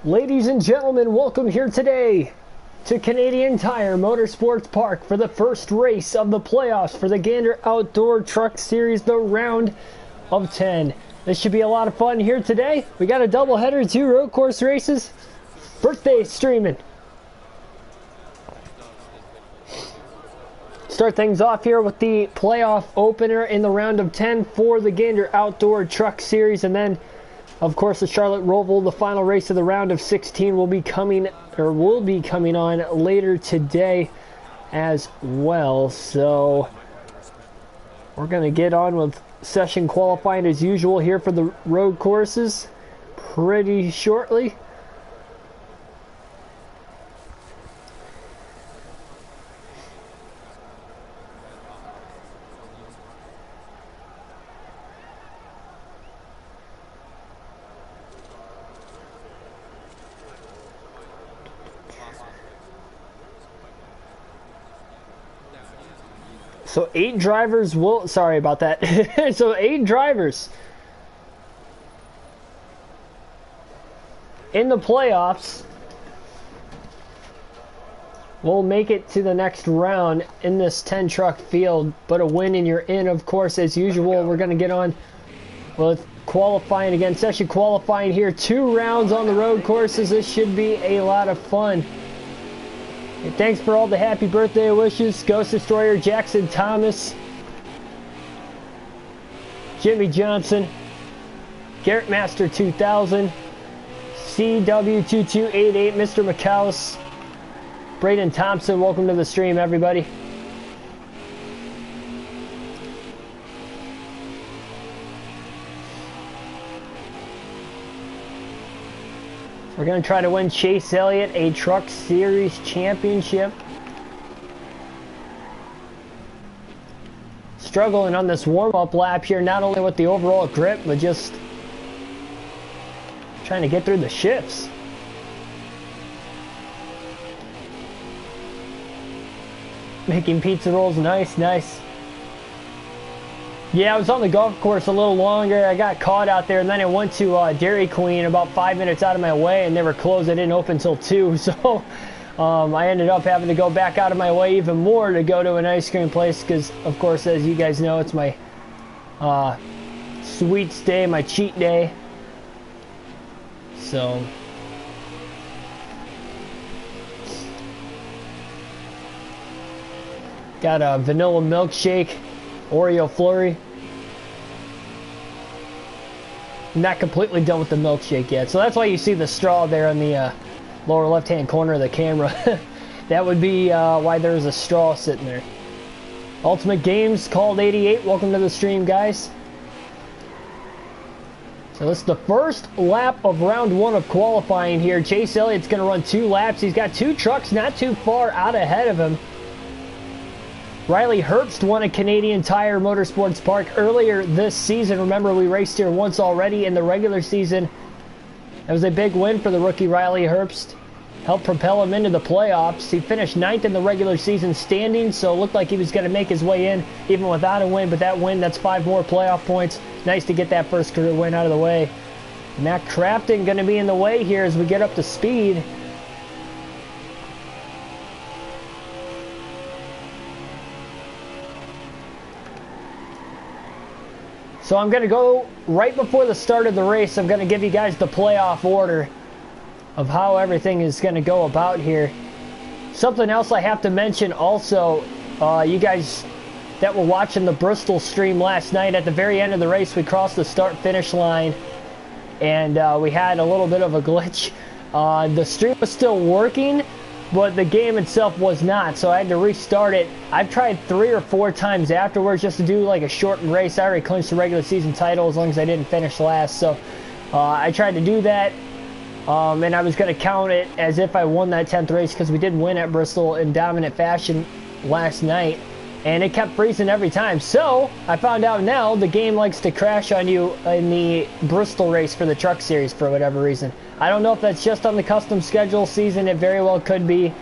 Ladies and gentlemen, welcome here today to Canadian Tire Motorsports Park for the first race of the playoffs for the Gander Outdoor Truck Series, the round of 10. This should be a lot of fun here today. We got a doubleheader, 2 road course races, birthday streaming. Start things off here with the playoff opener in the round of 10 for the Gander Outdoor Truck Series, and then of course the Charlotte Roval, the final race of the round of 16, will be coming on later today as well. So we're going to get on with session qualifying as usual here for the road courses pretty shortly. So 8 drivers will, sorry about that. So 8 drivers in the playoffs will make it to the next round in this 10 truck field, but a win and you're in. Of course, as usual, we're going to get on with qualifying again, session qualifying here. 2 rounds on the road courses. This should be a lot of fun. And thanks for all the happy birthday wishes. Ghost Destroyer, Jackson Thomas, Jimmy Johnson, Garrett Master 2000, CW2288, Mr. McCouse, Braden Thompson. Welcome to the stream, everybody. We're going to try to win Chase Elliott a Truck Series championship. Struggling on this warm-up lap here, not only with the overall grip, but just trying to get through the shifts. Making pizza rolls, nice. Yeah, I was on the golf course a little longer. I got caught out there, and then I went to Dairy Queen about 5 minutes out of my way, and they were closed. They didn't open until 2, so I ended up having to go back out of my way even more to go to an ice cream place because, of course, as you guys know, it's my sweets day, my cheat day. So got a vanilla milkshake, Oreo flurry. Not completely done with the milkshake yet, so that's why you see the straw there in the lower left hand corner of the camera. That would be why there's a straw sitting there. Ultimate Games called 88, welcome to the stream, guys. So this is the first lap of round 1 of qualifying here. Chase Elliott's going to run 2 laps. He's got 2 trucks not too far out ahead of him. Riley Herbst won a Canadian Tire Motorsports Park earlier this season. Remember, we raced here once already in the regular season. That was a big win for the rookie Riley Herbst. Helped propel him into the playoffs. He finished 9th in the regular season standings, so it looked like he was going to make his way in even without a win. But that win, that's 5 more playoff points. Nice to get that first career win out of the way. Matt Crafton going to be in the way here as we get up to speed. So I'm going to go right before the start of the race. I'm going to give you guys the playoff order of how everything is going to go about here. Something else I have to mention also, you guys that were watching the Bristol stream last night, at the very end of the race, we crossed the start-finish line, and we had a little bit of a glitch. The stream was still working, but the game itself was not, so I had to restart it. I've tried 3 or 4 times afterwards just to do like a shortened race. I already clinched the regular season title as long as I didn't finish last, so I tried to do that, and I was going to count it as if I won that 10th race because we did win at Bristol in dominant fashion last night, and it kept freezing every time. So I found out now the game likes to crash on you in the Bristol race for the Truck Series for whatever reason. I don't know if that's just on the custom schedule season. It very well could be.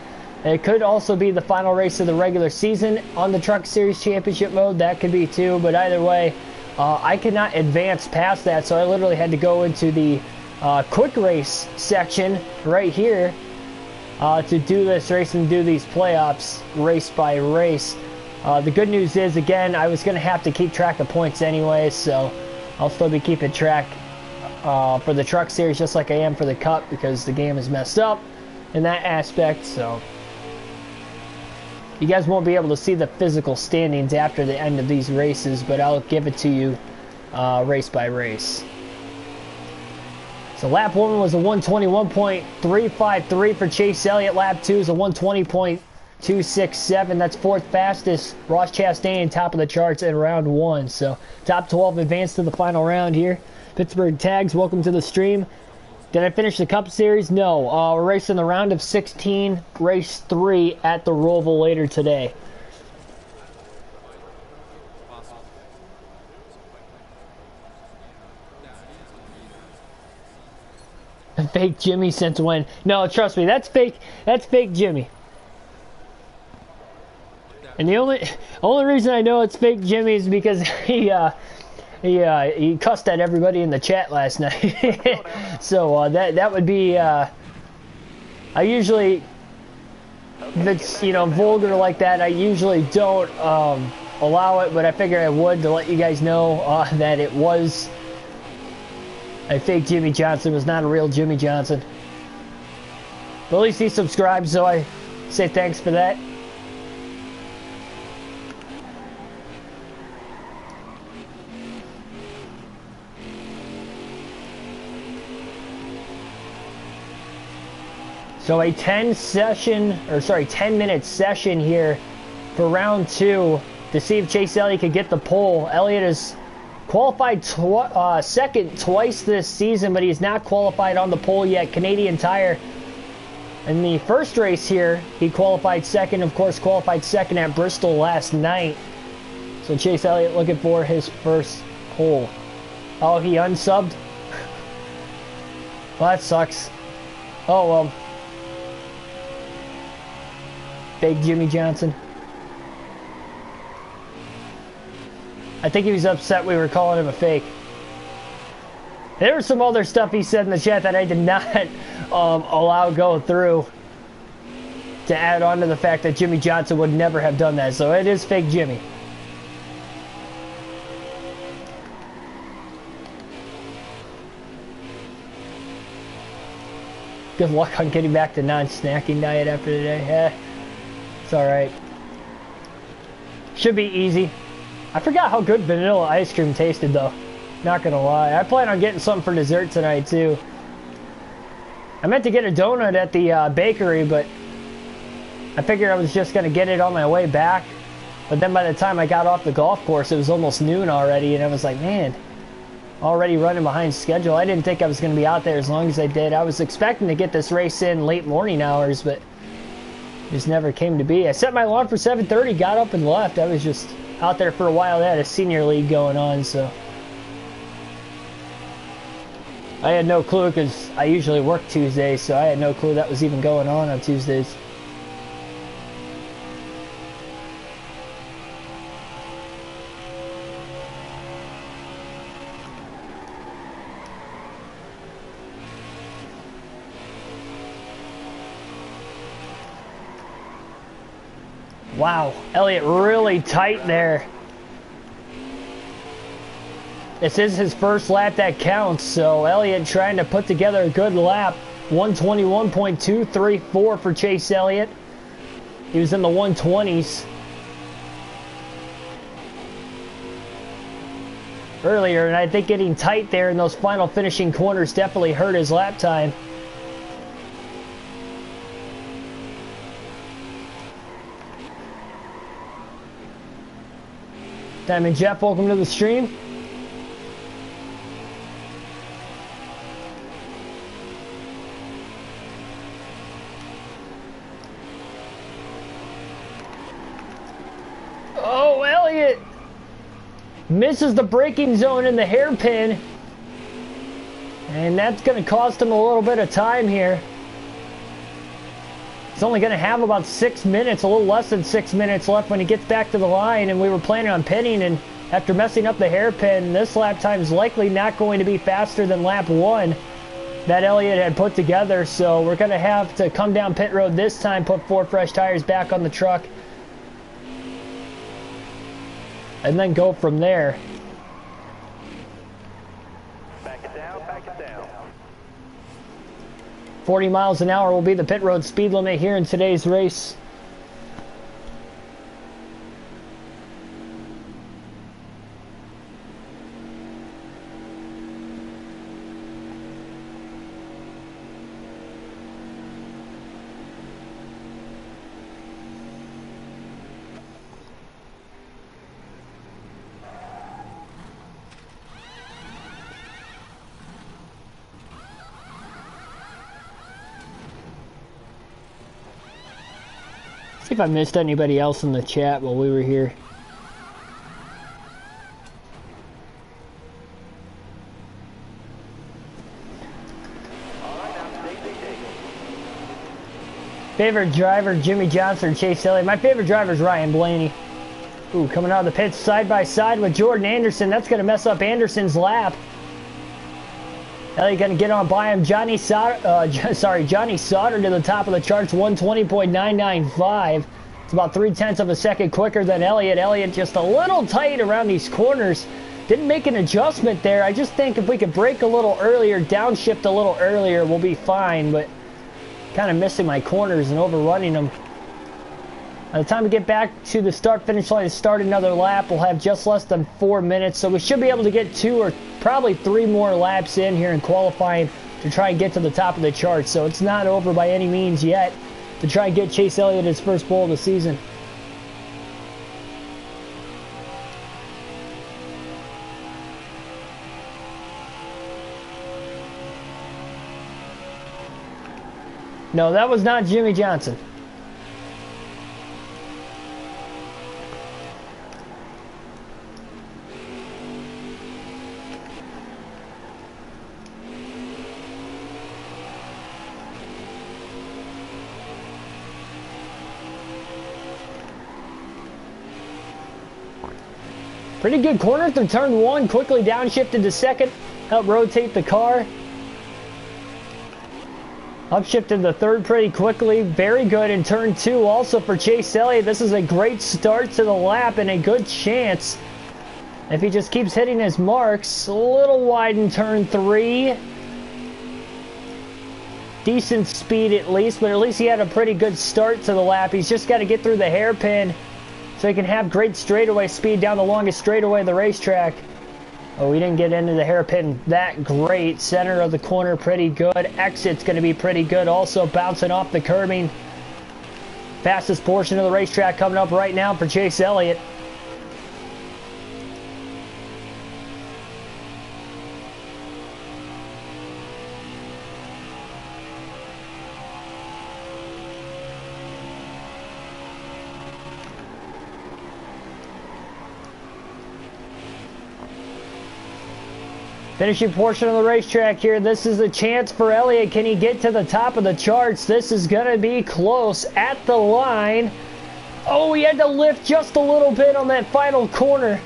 It could also be the final race of the regular season on the Truck Series Championship mode. That could be too, but either way, I could not advance past that, so I literally had to go into the quick race section right here to do this race and do these playoffs race by race. The good news is, again, I was going to have to keep track of points anyway, so I'll still be keeping track for the truck series just like I am for the cup, because the game is messed up in that aspect. So you guys won't be able to see the physical standings after the end of these races, but I'll give it to you race by race. So lap 1 was a 121.353 for Chase Elliott. Lap 2 is a 120.267. That's 4th fastest. Ross Chastain top of the charts in round 1. So top 12 advanced to the final round here. Pittsburgh Tags, welcome to the stream. Did I finish the Cup Series? No. We're racing the round of 16, race 3 at the Roval later today. Fake Jimmy since when? No, trust me, that's fake. That's fake Jimmy. And the only reason I know it's fake Jimmy is because he cussed at everybody in the chat last night. So that would be. I usually, if it's vulgar like that, I usually don't allow it, but I figured I would to let you guys know that it was a fake Jimmy Johnson. It was not a real Jimmy Johnson. But at least he subscribed, so I say thanks for that. So a 10-minute session here for round 2 to see if Chase Elliott could get the pole. Elliott has qualified second twice this season, but he's not qualified on the pole yet. Canadian Tire. In the first race here, he qualified second. Of course, qualified second at Bristol last night. So Chase Elliott looking for his first pole. Oh, he unsubbed? Well, that sucks. Oh, well. Fake Jimmy Johnson. I think he was upset we were calling him a fake. There was some other stuff he said in the chat that I did not allow go through, to add on to the fact that Jimmy Johnson would never have done that. So it is fake Jimmy. Good luck on getting back to non-snacking diet after today. It's alright. Should be easy. I forgot how good vanilla ice cream tasted though. Not gonna lie. I plan on getting something for dessert tonight too. I meant to get a donut at the bakery, but I figured I was just gonna get it on my way back. But then by the time I got off the golf course, it was almost noon already, and I was like, man, already running behind schedule. I didn't think I was gonna be out there as long as I did. I was expecting to get this race in late morning hours, but just never came to be. I set my alarm for 7:30, got up and left. I was just out there for a while. They had a senior league going on, so I had no clue, because I usually work Tuesdays, so I had no clue that was even going on Tuesdays. Wow, Elliott really tight there. This is his first lap that counts, so Elliott trying to put together a good lap. 121.234 for Chase Elliott. He was in the 120s earlier, and I think getting tight there in those final finishing corners definitely hurt his lap time. Diamond Jeff, welcome to the stream. Oh, Elliott misses the braking zone in the hairpin, and that's going to cost him a little bit of time here. He's only going to have about 6 minutes, a little less than 6 minutes left when he gets back to the line, and we were planning on pitting, and after messing up the hairpin, this lap time is likely not going to be faster than lap 1. that Elliott had put together. So we're going to have to come down pit road this time, put 4 fresh tires back on the truck, and then go from there. Back it down, back it down. 40 miles an hour will be the pit road speed limit here in today's race. See if I missed anybody else in the chat while we were here. Favorite driver, Jimmy Johnson or Chase Elliott? My favorite driver is Ryan Blaney. Ooh, coming out of the pits side by side with Jordan Anderson. That's going to mess up Anderson's lap. Elliott going to get on by him. Johnny Sauter to the top of the charts, 120.995. It's about 0.3 of a second quicker than Elliott. Elliott just a little tight around these corners. Didn't make an adjustment there. I just think if we could brake a little earlier, downshift a little earlier, we'll be fine. But kind of missing my corners and overrunning them. By the time we get back to the start-finish line and start another lap, we'll have just less than 4 minutes. So we should be able to get 2 or probably 3 more laps in here in qualifying to try and get to the top of the chart. So it's not over by any means yet to try and get Chase Elliott his first pole of the season. No, that was not Jimmy Johnson. Pretty good corner through turn 1, quickly downshifted to second, help rotate the car. Upshifted to third pretty quickly, very good in turn 2 also for Chase Elliott. This is a great start to the lap and a good chance. If he just keeps hitting his marks, a little wide in turn 3. Decent speed at least, but at least he had a pretty good start to the lap. He's just got to get through the hairpin so he can have great straightaway speed down the longest straightaway of the racetrack. Oh, we didn't get into the hairpin that great. Center of the corner pretty good. Exit's going to be pretty good. Also bouncing off the curbing. Fastest portion of the racetrack coming up right now for Chase Elliott. Finishing portion of the racetrack here. This is a chance for Elliott. Can he get to the top of the charts? This is going to be close at the line. Oh, he had to lift just a little bit on that final corner.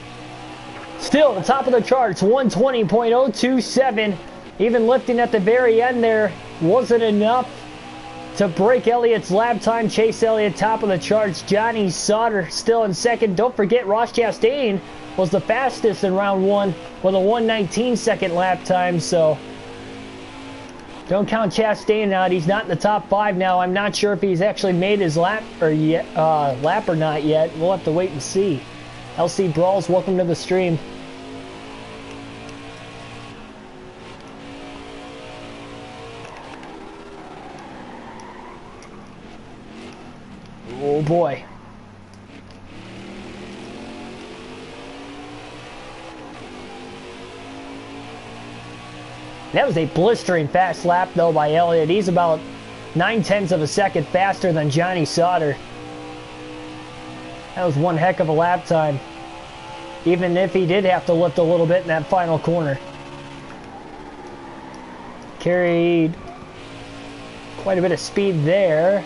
Still, top of the charts, 120.027. Even lifting at the very end there wasn't enough to break Elliott's lap time. Chase Elliott, top of the charts. Johnny Sauter still in second. Don't forget, Ross Chastain was the fastest in round 1 with a 1:19 second lap time, so don't count Chastain out. He's not in the top 5 now. I'm not sure if he's actually made his lap or not yet. We'll have to wait and see. LC Brawls, welcome to the stream. Oh boy. That was a blistering fast lap, though, by Elliott. He's about 0.9 of a second faster than Johnny Sauter. That was one heck of a lap time, even if he did have to lift a little bit in that final corner. Carried quite a bit of speed there.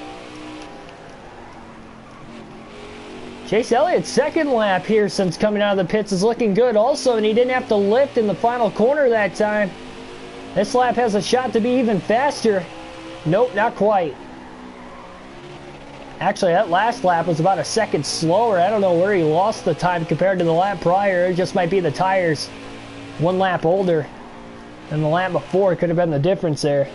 Chase Elliott's second lap here since coming out of the pits is looking good also, and he didn't have to lift in the final corner that time. This lap has a shot to be even faster. Nope, not quite. Actually, that last lap was about a second slower. I don't know where he lost the time compared to the lap prior. It just might be the tires. One lap older than the lap before. Could have been the difference there.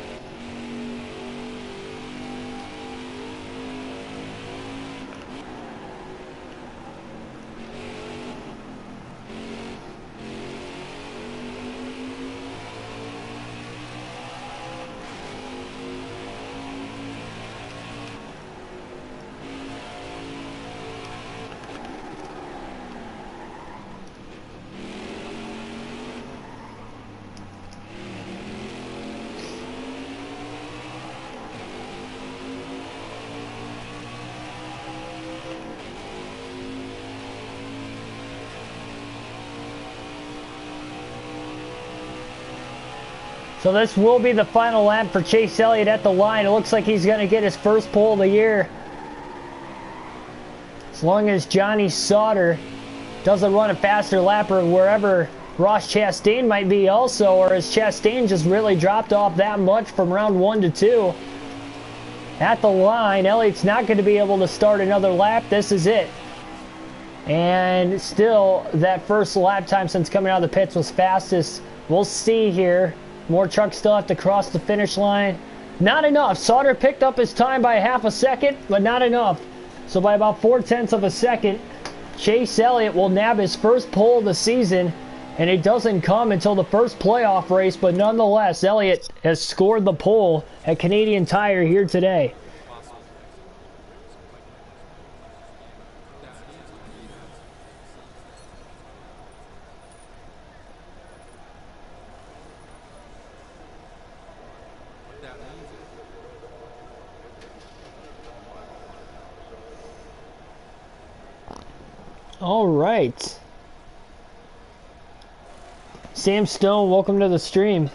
So this will be the final lap for Chase Elliott at the line. It looks like he's going to get his first pole of the year. As long as Johnny Sauter doesn't run a faster lap or wherever Ross Chastain might be also, or as Chastain just really dropped off that much from round 1 to 2. At the line, Elliott's not going to be able to start another lap. This is it. And still, that first lap time since coming out of the pits was fastest. We'll see here. More trucks still have to cross the finish line. Not enough. Sauter picked up his time by half a second, but not enough. So by about 0.4 of a second, Chase Elliott will nab his first pole of the season, and it doesn't come until the first playoff race, but nonetheless, Elliott has scored the pole at Canadian Tire here today. All right. Sam Stone, welcome to the stream.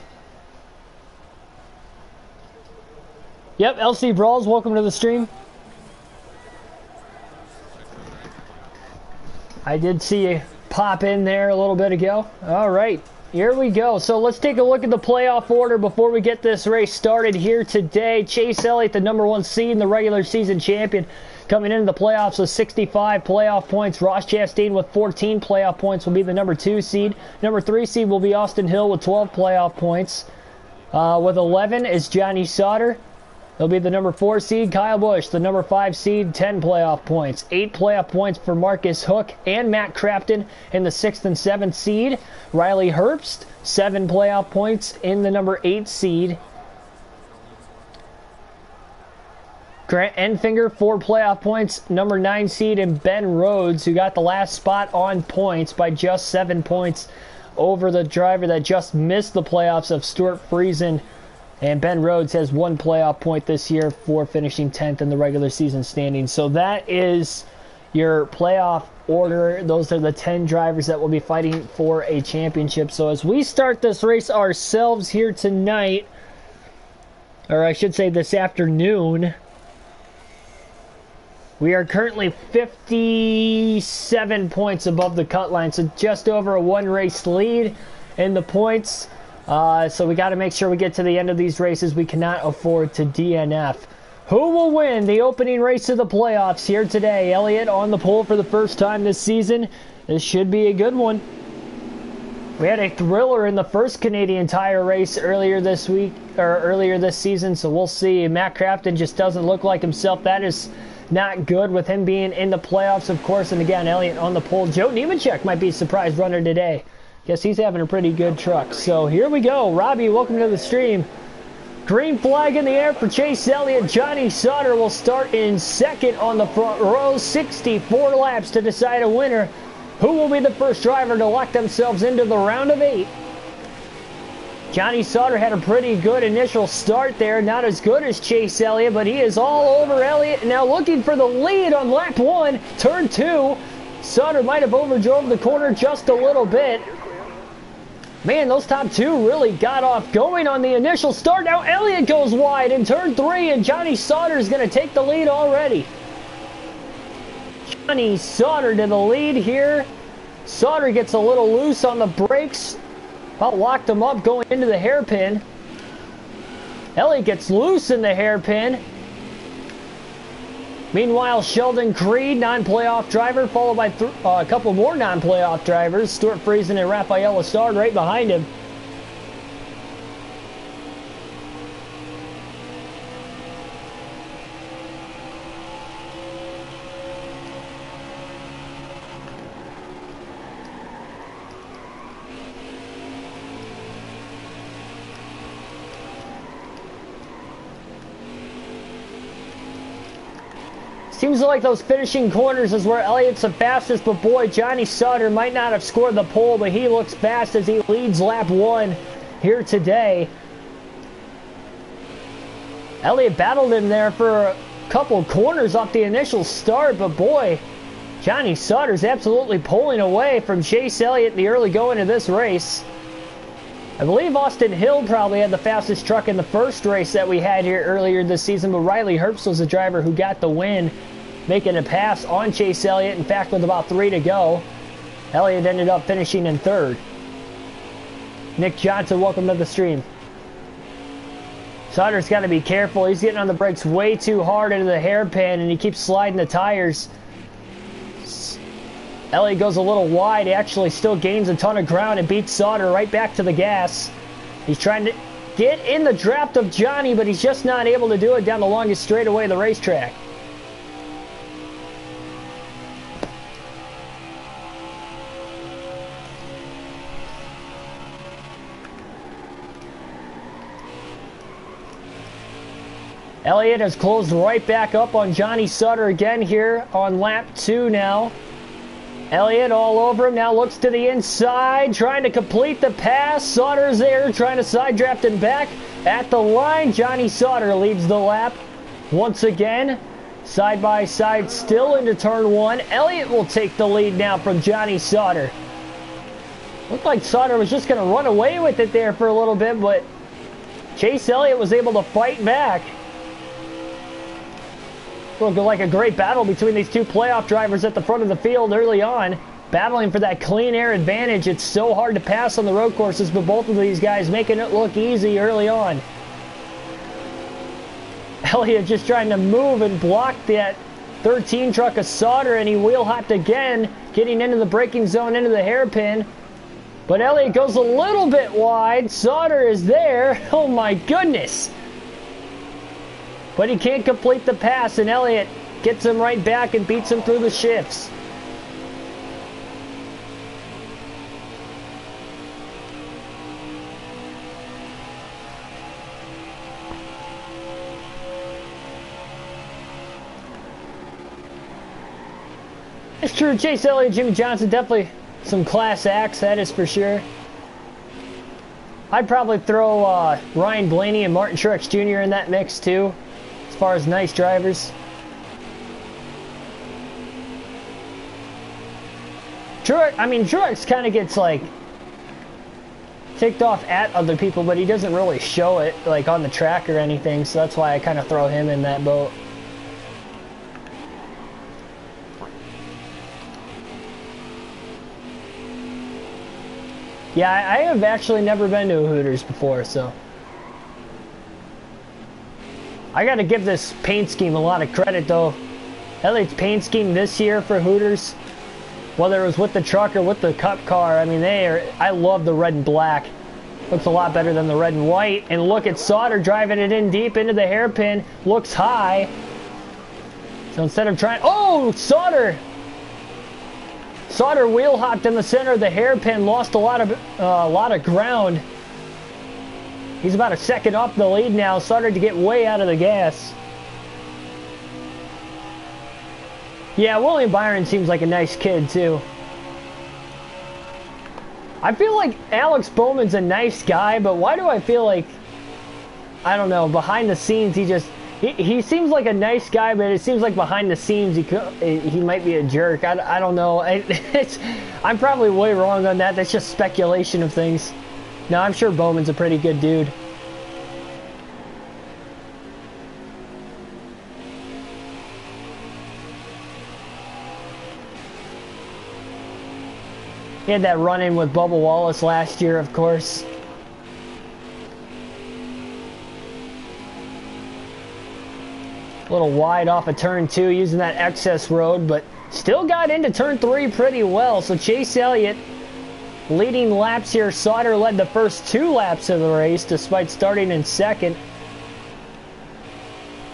Yep, LC Brawls, welcome to the stream. I did see you pop in there a little bit ago. All right, here we go. So let's take a look at the playoff order before we get this race started here today. Chase Elliott, the #1 seed and the regular season champion, coming into the playoffs with 65 playoff points. Ross Chastain with 14 playoff points will be the #2 seed. #3 seed will be Austin Hill with 12 playoff points. With 11 is Johnny Sauter. He'll be the #4 seed. Kyle Busch, the #5 seed, 10 playoff points. 8 playoff points for Marcus Hook and Matt Crafton in the 6th and 7th seed. Riley Herbst, 7 playoff points in the #8 seed. Grant Enfinger, 4 playoff points, #9 seed, and Ben Rhodes, who got the last spot on points by just 7 points over the driver that just missed the playoffs of Stuart Friesen. And Ben Rhodes has 1 playoff point this year for finishing 10th in the regular season standings. So that is your playoff order. Those are the 10 drivers that will be fighting for a championship. So as we start this race ourselves here tonight, or I should say this afternoon, we are currently 57 points above the cut line, so just over a 1-race lead in the points. So we got to make sure we get to the end of these races. We cannot afford to DNF. Who will win the opening race of the playoffs here today? Elliott on the pole for the first time this season. This should be a good one. We had a thriller in the first Canadian Tire race earlier this week, or earlier this season, so we'll see. Matt Crafton just doesn't look like himself. That is not good with him being in the playoffs, of course. And again, Elliott on the pole. Joe Nemechek might be a surprise runner today. Guess he's having a pretty good truck. So here we go. Robbie, welcome to the stream. Green flag in the air for Chase Elliott. Johnny Sauter will start in second on the front row. 64 laps to decide a winner. Who will be the first driver to lock themselves into the round of 8? Johnny Sauter had a pretty good initial start there. Not as good as Chase Elliott, but he is all over Elliott. Now looking for the lead on lap 1. Turn 2. Sauter might have overdrove the corner just a little bit. Man, those top 2 really got off going on the initial start. Now Elliott goes wide in turn 3, and Johnny Sauter is going to take the lead already. Johnny Sauter to the lead here. Sauter gets a little loose on the brakes. About locked him up going into the hairpin. Elliott gets loose in the hairpin. Meanwhile, Sheldon Creed, non-playoff driver, followed by a couple more non-playoff drivers. Stuart Friesen and Rafael Lestard right behind him. Seems like those finishing corners is where Elliott's the fastest, but boy, Johnny Sutter might not have scored the pole, but he looks fast as he leads lap 1 here today. Elliott battled him there for a couple corners off the initial start, but boy, Johnny Sutter's absolutely pulling away from Chase Elliott in the early going of this race. I believe Austin Hill probably had the fastest truck in the first race that we had here earlier this season, but Riley Herbst was the driver who got the win, making a pass on Chase Elliott. In fact, with about 3 to go, Elliott ended up finishing in 3rd. Nick Johnson, welcome to the stream. Sutter's got to be careful. He's getting on the brakes way too hard into the hairpin, and he keeps sliding the tires. Elliott goes a little wide. He actually still gains a ton of ground and beats Sauter right back to the gas. He's trying to get in the draft of Johnny, but he's just not able to do it down the longest straightaway of the racetrack. Elliott has closed right back up on Johnny Sutter again here on lap 2 now. Elliott all over him, now looks to the inside, trying to complete the pass. Sauter's there, trying to side draft him back at the line. Johnny Sauter leads the lap once again. Side by side still into turn 1. Elliott will take the lead now from Johnny Sauter. Looked like Sauter was just going to run away with it there for a little bit, but Chase Elliott was able to fight back. Looked like a great battle between these two playoff drivers at the front of the field early on, battling for that clean air advantage. It's so hard to pass on the road courses, but both of these guys making it look easy early on. Elliott just trying to move and block that 13 truck of Sauter, and he wheel hopped again, getting into the braking zone, into the hairpin. But Elliott goes a little bit wide. Sauter is there. Oh my goodness. But he can't complete the pass, and Elliott gets him right back and beats him through the shifts. It's true, Chase Elliott, Jimmy Johnson, definitely some class acts, that is for sure. I'd probably throw Ryan Blaney and Martin Truex Jr. in that mix too, as far as nice drivers. Truex kind of gets like ticked off at other people, but he doesn't really show it like on the track or anything, so that's why I kind of throw him in that boat. Yeah, I have actually never been to a Hooters before, so I got to give this paint scheme a lot of credit, though. Elliott's paint scheme this year for Hooters, whether it was with the truck or with the Cup car, I mean, I love the red and black. Looks a lot better than the red and white. And look at Sauter driving it in deep into the hairpin. Looks high. So instead of trying... Oh, Sauter wheel hopped in the center of the hairpin, lost a lot of ground. He's about a second off the lead now, started to get way out of the gas. Yeah, William Byron seems like a nice kid too. I feel like Alex Bowman's a nice guy, but why do I feel like, I don't know, behind the scenes he seems like a nice guy, but it seems like behind the scenes he might be a jerk. I don't know. I'm probably way wrong on that. That's just speculation of things. No, I'm sure Bowman's a pretty good dude. He had that run-in with Bubba Wallace last year, of course. little wide off of turn 2 using that excess road, but still got into turn 3 pretty well. So Chase Elliott leading laps here. Sauter led the first 2 laps of the race despite starting in second.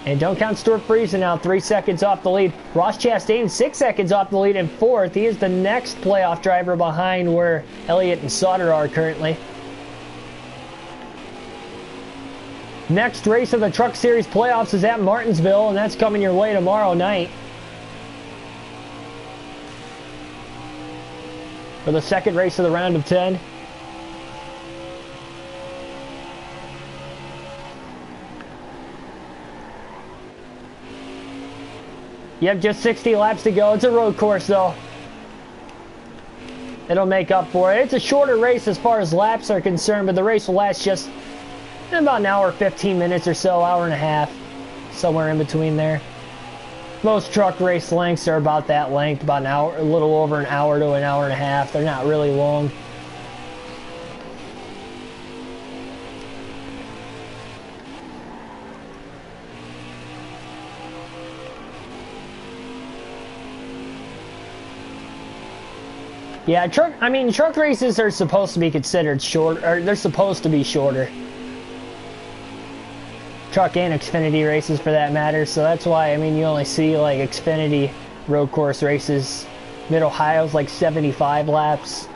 And don't count Stuart Friesen out, 3 seconds off the lead. Ross Chastain 6 seconds off the lead in 4th. He is the next playoff driver behind where Elliott and Sauter are currently. Next race of the Truck Series playoffs is at Martinsville, and that's coming your way tomorrow night. For the second race of the round of 10. Yep, just 60 laps to go. It's a road course, though. It'll make up for it. It's a shorter race as far as laps are concerned, but the race will last just about an hour, 15 minutes or so, hour and a half, somewhere in between there. Most truck race lengths are about that length, about an hour, a little over an hour to an hour and a half. They're not really long. Yeah, truck races are supposed to be considered short, or they're supposed to be shorter. Truck and Xfinity races for that matter, so that's why, I mean, you only see like Xfinity road course races. Mid-Ohio's like 75 laps.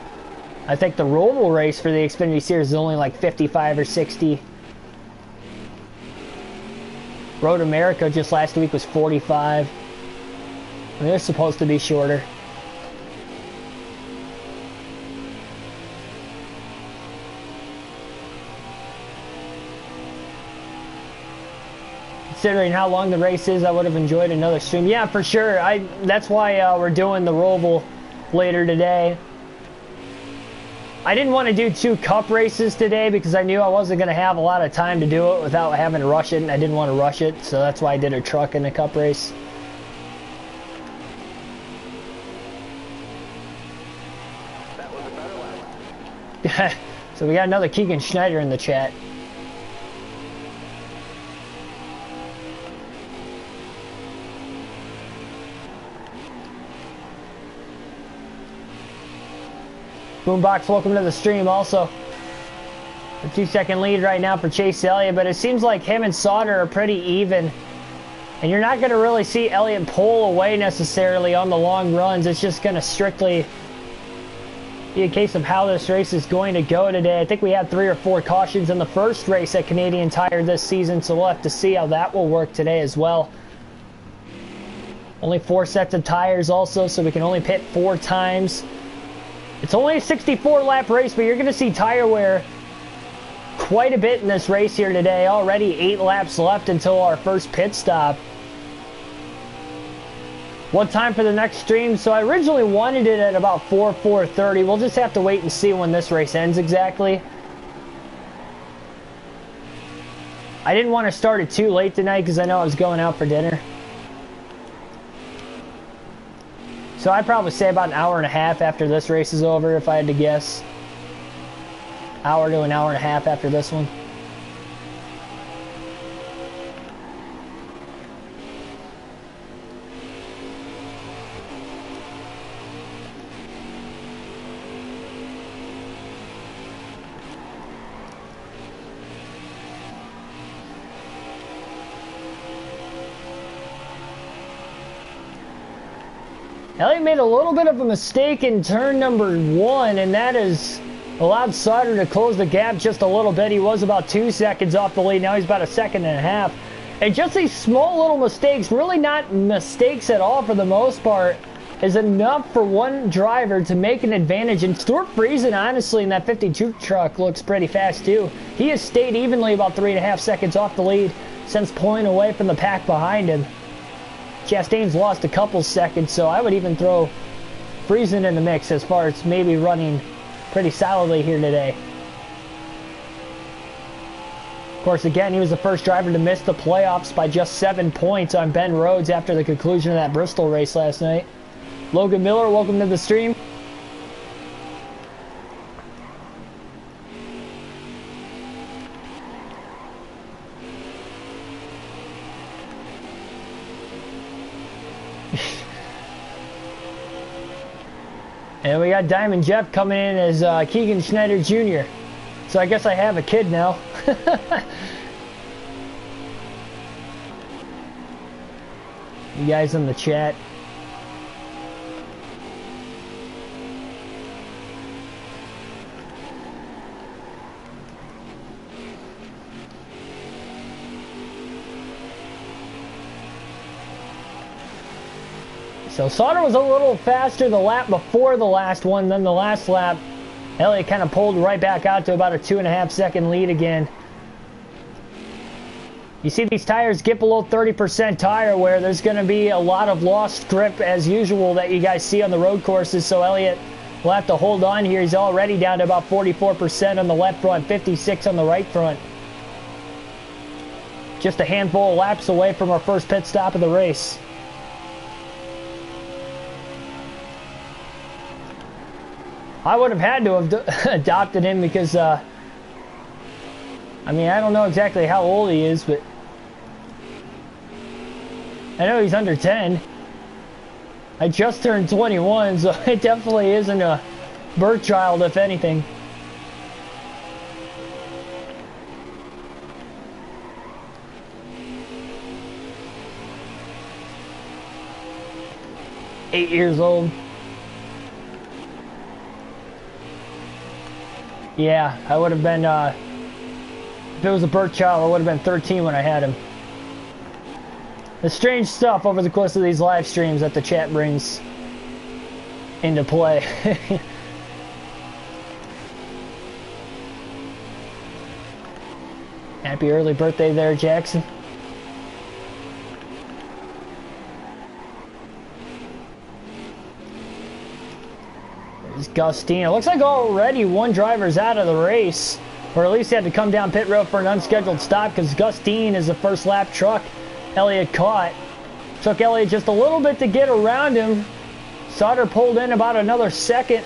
I think the Roval race for the Xfinity Series is only like 55 or 60. Road America just last week was 45. I mean, they're supposed to be shorter. Considering how long the race is, I would have enjoyed another stream. Yeah, for sure. That's why we're doing the Roval later today. I didn't want to do 2 cup races today because I knew I wasn't going to have a lot of time to do it without having to rush it, and I didn't want to rush it, so that's why I did a truck and a cup race. That was a better lap. So we got another Keegan Schneider in the chat. Boombox, welcome to the stream also. A 2-second lead right now for Chase Elliott, but it seems like him and Sauter are pretty even. And you're not going to really see Elliott pull away necessarily on the long runs. It's just going to strictly be a case of how this race is going to go today. I think we had 3 or 4 cautions in the first race at Canadian Tire this season, so we'll have to see how that will work today as well. Only 4 sets of tires also, so we can only pit 4 times. It's only a 64-lap race, but you're going to see tire wear quite a bit in this race here today. Already 8 laps left until our first pit stop. What time for the next stream? So I originally wanted it at about 4:30. We'll just have to wait and see when this race ends exactly. I didn't want to start it too late tonight because I know I was going out for dinner. So I'd probably say about an hour and a half after this race is over, if I had to guess. Hour to an hour and a half after this one. Elliott made a little bit of a mistake in turn number 1, and that has allowed Sauter to close the gap just a little bit. He was about 2 seconds off the lead. Now he's about 1.5 seconds. And just these small little mistakes, really not mistakes at all for the most part, is enough for one driver to make an advantage. And Stuart Friesen, honestly, in that 52 truck looks pretty fast too. He has stayed evenly about 3.5 seconds off the lead since pulling away from the pack behind him. Chastain's lost a couple seconds, so I would even throw Friesen in the mix as far as maybe running pretty solidly here today. Of course, again, he was the first driver to miss the playoffs by just 7 points on Ben Rhodes after the conclusion of that Bristol race last night. Logan Miller, welcome to the stream. And we got Diamond Jeff coming in as Keegan Schneider Jr. So I guess I have a kid now. You guys in the chat. So Sauter was a little faster the lap before the last one than the last lap. Elliott kind of pulled right back out to about a 2.5 second lead again. You see these tires get below 30% tire wear, there's going to be a lot of lost grip as usual that you guys see on the road courses. So Elliott will have to hold on here. He's already down to about 44% on the left front, 56 on the right front. Just a handful of laps away from our first pit stop of the race. I would have had to have adopted him because, I mean, I don't know exactly how old he is, but I know he's under 10. I just turned 21, so it definitely isn't a birth child, if anything. Eight years old. Yeah, I would have been, if it was a birth child, I would have been 13 when I had him. The strange stuff over the course of these live streams that the chat brings into play. Happy early birthday there, Jackson. There's Gustine. It looks like already one driver's out of the race, or at least he had to come down pit road for an unscheduled stop because Gustine is the first lap truck Elliott caught. Took Elliott just a little bit to get around him. Sauter pulled in about another second.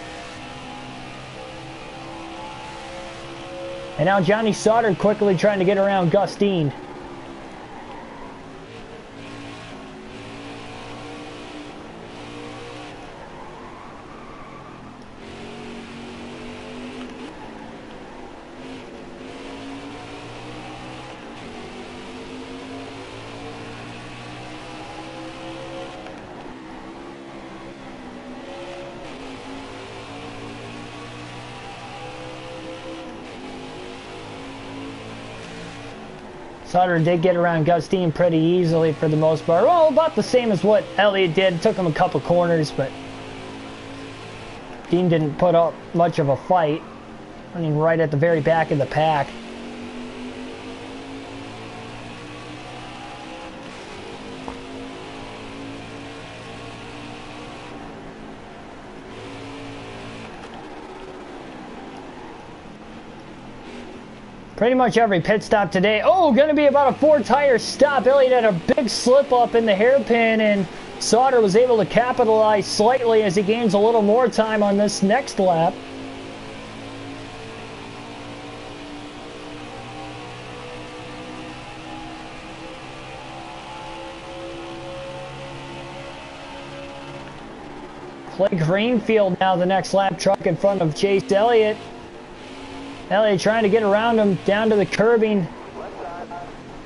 And now Johnny Sauter quickly trying to get around Gustine. Sauter did get around Gustine pretty easily for the most part. Well, about the same as what Elliott did. It took him a couple corners, but Dean didn't put up much of a fight. Running right at the very back of the pack. Pretty much every pit stop today. Oh, going to be about a 4-tire stop. Elliott had a big slip up in the hairpin, and Sauter was able to capitalize slightly as he gains a little more time on this next lap. Clay Greenfield now the next lap truck in front of Chase Elliott. Elliott trying to get around him down to the curbing,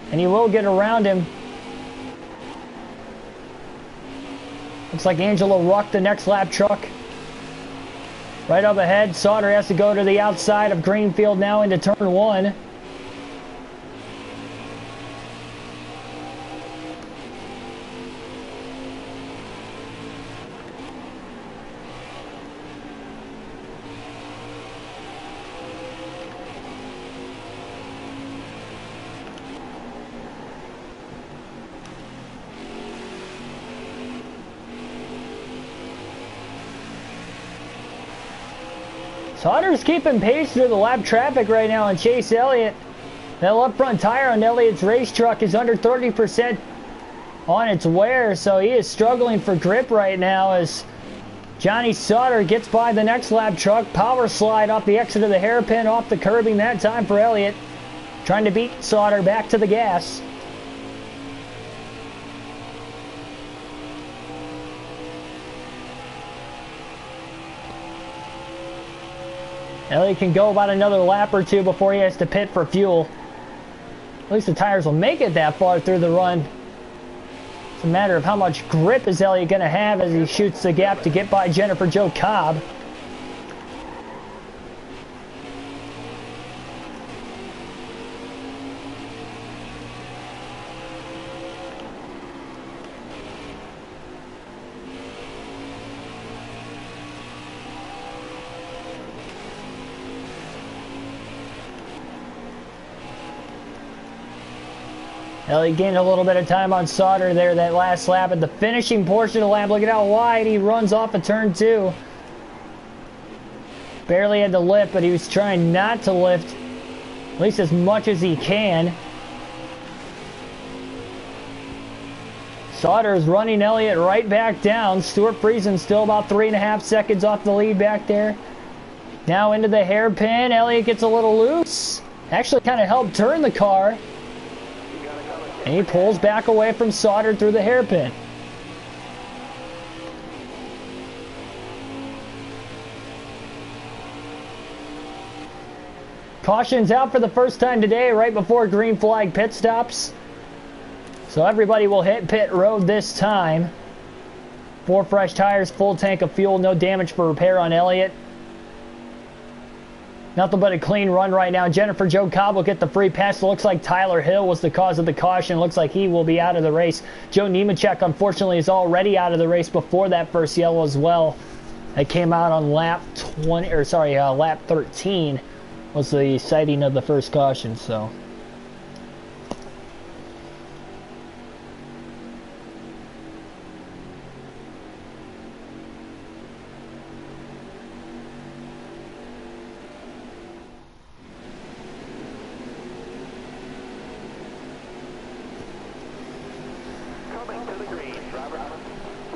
and he will get around him. Looks like Angelo Ruck, the next lap truck. Right up ahead, Sauter has to go to the outside of Greenfield now into turn 1. Sauter's keeping pace through the lap traffic right now on Chase Elliott. That left front tire on Elliott's race truck is under 30% on its wear, so he is struggling for grip right now as Johnny Sauter gets by the next lap truck. Power slide off the exit of the hairpin, off the curbing that time for Elliott. Trying to beat Sauter back to the gas. Elliott can go about another lap or two before he has to pit for fuel. At least the tires will make it that far through the run. It's a matter of how much grip is Elliott going to have as he shoots the gap to get by Jennifer Jo Cobb. Elliott gained a little bit of time on Sauter there that last lap at the finishing portion of the lap. Look at how wide he runs off of turn 2. Barely had to lift, but he was trying not to lift at least as much as he can. Sauter is running Elliott right back down. Stuart Friesen still about 3.5 seconds off the lead back there. Now into the hairpin. Elliott gets a little loose. Actually kind of helped turn the car. And he pulls back away from Sauter through the hairpin. Caution's out for the first time today, right before green flag pit stops. So everybody will hit pit road this time. 4 fresh tires, full tank of fuel, no damage for repair on Elliott. Nothing but a clean run right now. Jennifer Jo Cobb will get the free pass. It looks like Tyler Hill was the cause of the caution. Looks like he will be out of the race. Joe Nemechek, unfortunately, is already out of the race before that first yellow as well. That came out on lap 13 was the sighting of the first caution. So.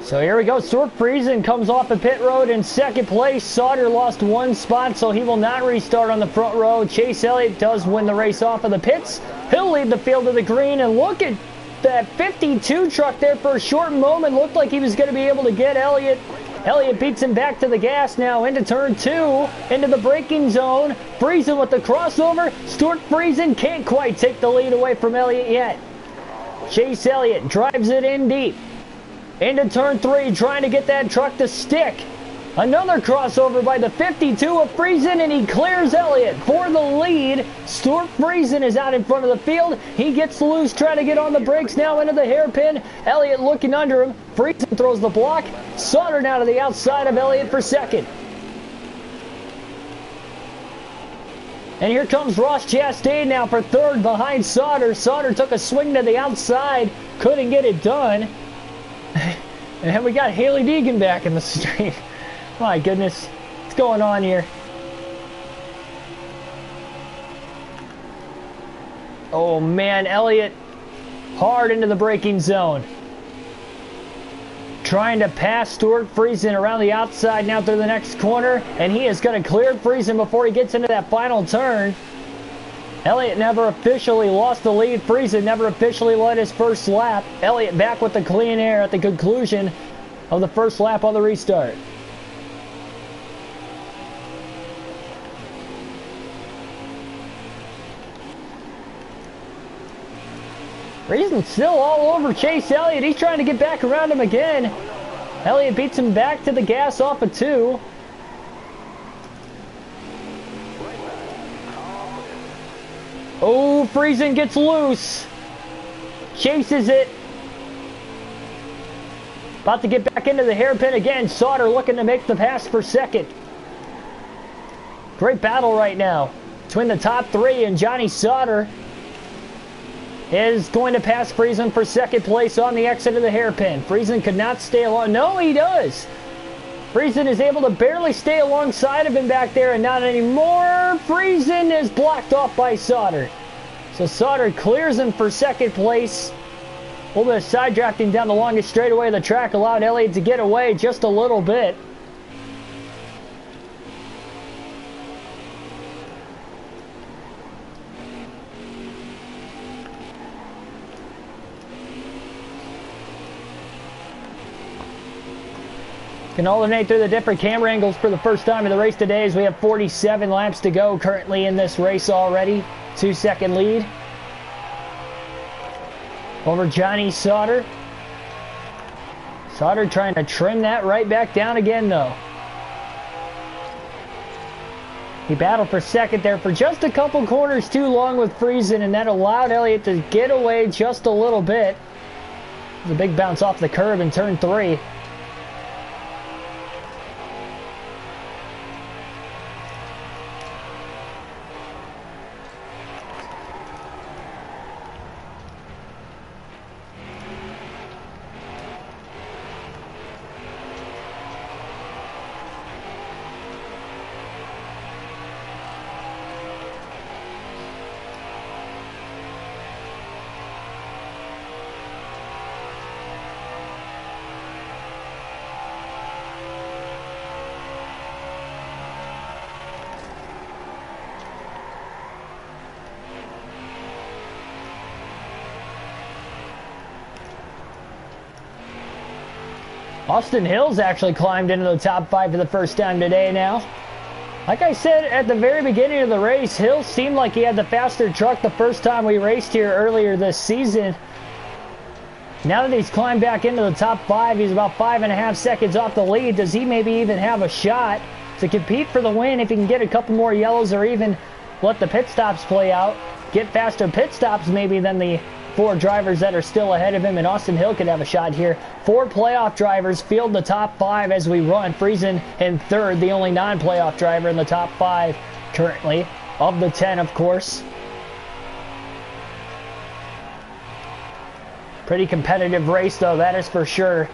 So here we go. Stuart Friesen comes off the pit road in second place. Sauter lost 1 spot, so he will not restart on the front row. Chase Elliott does win the race off of the pits. He'll lead the field to the green, and look at that 52 truck there for a short moment. Looked like he was going to be able to get Elliott. Elliott beats him back to the gas now into turn 2, into the braking zone. Friesen with the crossover. Stuart Friesen can't quite take the lead away from Elliott yet. Chase Elliott drives it in deep. Into turn 3, trying to get that truck to stick. Another crossover by the 52 of Friesen, and he clears Elliott for the lead. Stuart Friesen is out in front of the field. He gets loose, trying to get on the brakes now into the hairpin. Elliott looking under him. Friesen throws the block. Sauter now to the outside of Elliott for second. And here comes Ross Chastain now for third behind Sauter. Sauter took a swing to the outside, couldn't get it done. And we got Haley Deegan back in the street. My goodness, what's going on here? Oh man, Elliott hard into the braking zone. Trying to pass Stuart Friesen around the outside now through the next corner, and he is going to clear Friesen before he gets into that final turn. Elliott never officially lost the lead. Friesen never officially led his first lap. Elliott back with the clean air at the conclusion of the first lap on the restart. Friesen's still all over Chase Elliott. He's trying to get back around him again. Elliott beats him back to the gas off of 2. Oh, Friesen gets loose. Chases it. About to get back into the hairpin again. Sauter looking to make the pass for second. Great battle right now between the top 3, and Johnny Sauter is going to pass Friesen for second place on the exit of the hairpin. Friesen could not stay along. No, he does. Friesen is able to barely stay alongside of him back there, and not anymore. Friesen is blocked off by Sauter. So Sauter clears him for second place. A little bit of side drafting down the longest straightaway of the track allowed Elliott to get away just a little bit. Can alternate through the different camera angles for the first time in the race today as we have 47 laps to go currently in this race already. 2-second lead over Johnny Sauter. Sauter trying to trim that right back down again though. He battled for second there for just a couple corners too long with Friesen, and that allowed Elliott to get away just a little bit. It was a big bounce off the curb in turn 3. Austin Hill's actually climbed into the top 5 for the first time today now. Like I said at the very beginning of the race, Hill seemed like he had the faster truck the first time we raced here earlier this season. Now that he's climbed back into the top 5, he's about 5.5 seconds off the lead. Does he maybe even have a shot to compete for the win if he can get a couple more yellows or even let the pit stops play out? Get faster pit stops maybe than the 4 drivers that are still ahead of him, and Austin Hill could have a shot here. 4 playoff drivers field the top 5 as we run. Friesen in 3rd, the only non-playoff driver in the top 5 currently, of the 10 of course. Pretty competitive race though, that is for sure.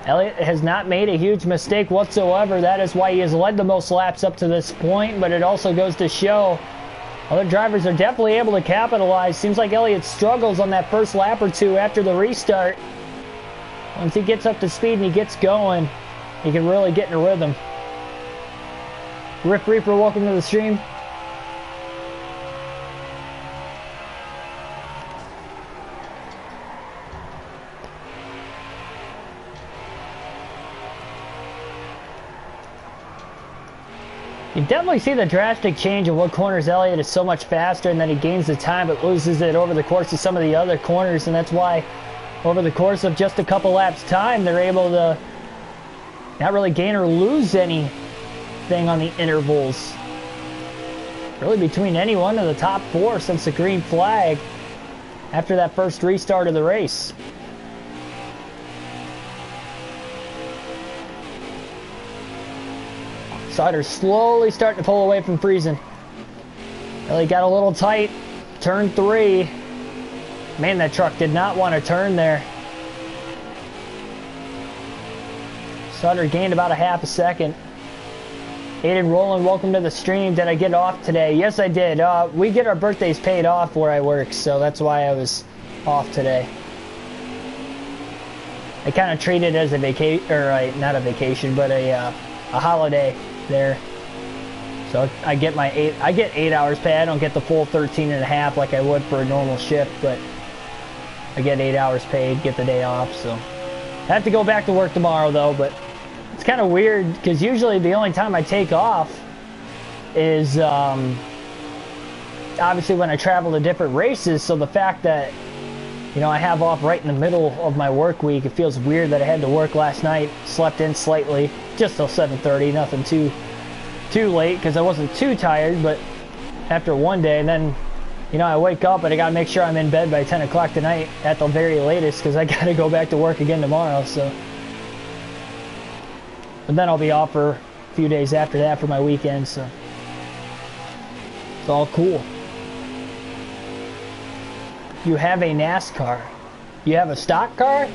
Elliott has not made a huge mistake whatsoever. That is why he has led the most laps up to this point, but it also goes to show other drivers are definitely able to capitalize. Seems like Elliott struggles on that first lap or two after the restart. Once he gets up to speed and he gets going, he can really get in a rhythm. Rick Reaper, welcome to the stream. You definitely see the drastic change of what corners Elliott is so much faster, and then he gains the time but loses it over the course of some of the other corners, and that's why over the course of just a couple laps time they're able to not really gain or lose anything on the intervals. Really between any one of the top 4 since the green flag after that first restart of the race. Sauter slowly starting to pull away from Friesen. Really got a little tight. Turn 3. Man, that truck did not want to turn there. Sauter gained about a half a second. Aiden Rowland, welcome to the stream. Did I get off today? Yes, I did. We get our birthdays paid off where I work, so that's why I was off today. I kind of treat it as a vacation, or not a vacation, but a holiday there. So I get 8 hours pay. I don't get the full 13.5 like I would for a normal shift, but I get 8 hours paid, get the day off. So I have to go back to work tomorrow though, but it's kind of weird because usually the only time I take off is obviously when I travel to different races. So the fact that, you know, I have off right in the middle of my work week, it feels weird that I had to work last night, slept in slightly, just till 7:30, nothing too late because I wasn't too tired, but after one day, and then, you know, I wake up and I gotta make sure I'm in bed by 10 o'clock tonight at the very latest because I gotta go back to work again tomorrow, so. But then I'll be off for a few days after that for my weekend, so it's all cool. You have a NASCAR. You have a stock car?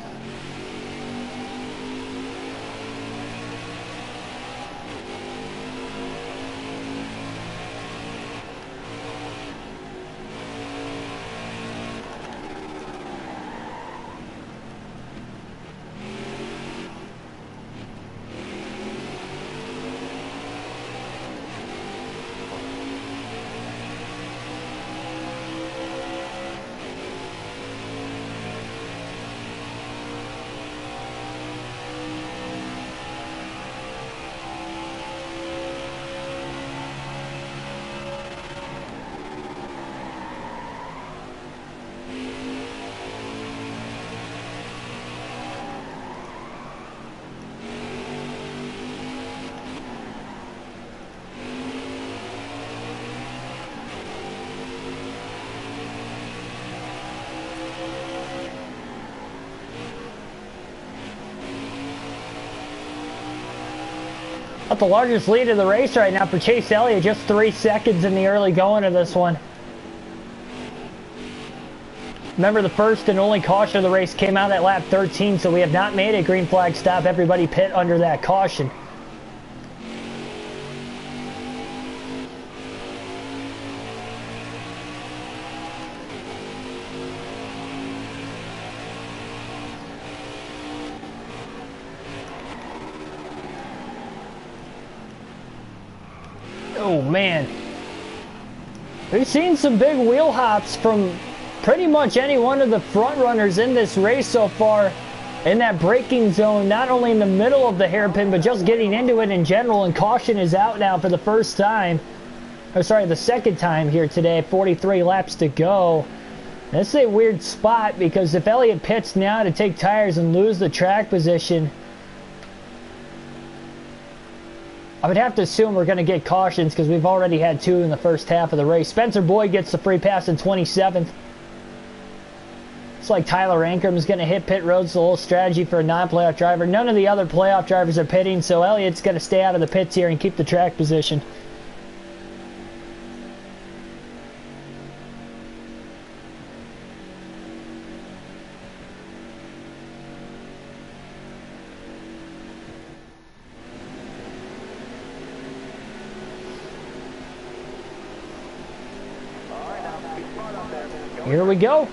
Got the largest lead of the race right now for Chase Elliott, just 3 seconds in the early going of this one. Remember, the first and only caution of the race came out at lap 13, so we have not made a green flag stop. Everybody pit under that caution. Oh man, we've seen some big wheel hops from pretty much any one of the front runners in this race so far in that braking zone, not only in the middle of the hairpin but just getting into it in general, and caution is out now for the first time, or sorry, the second time here today. 43 laps to go. This is a weird spot because if Elliott pits now to take tires and lose the track position, I would have to assume we're going to get cautions because we've already had 2 in the first half of the race. Spencer Boyd gets the free pass in 27th. It's like Tyler Ankram's going to hit pit roads. A little strategy for a non-playoff driver. None of the other playoff drivers are pitting, so Elliott's going to stay out of the pits here and keep the track position. Here we go.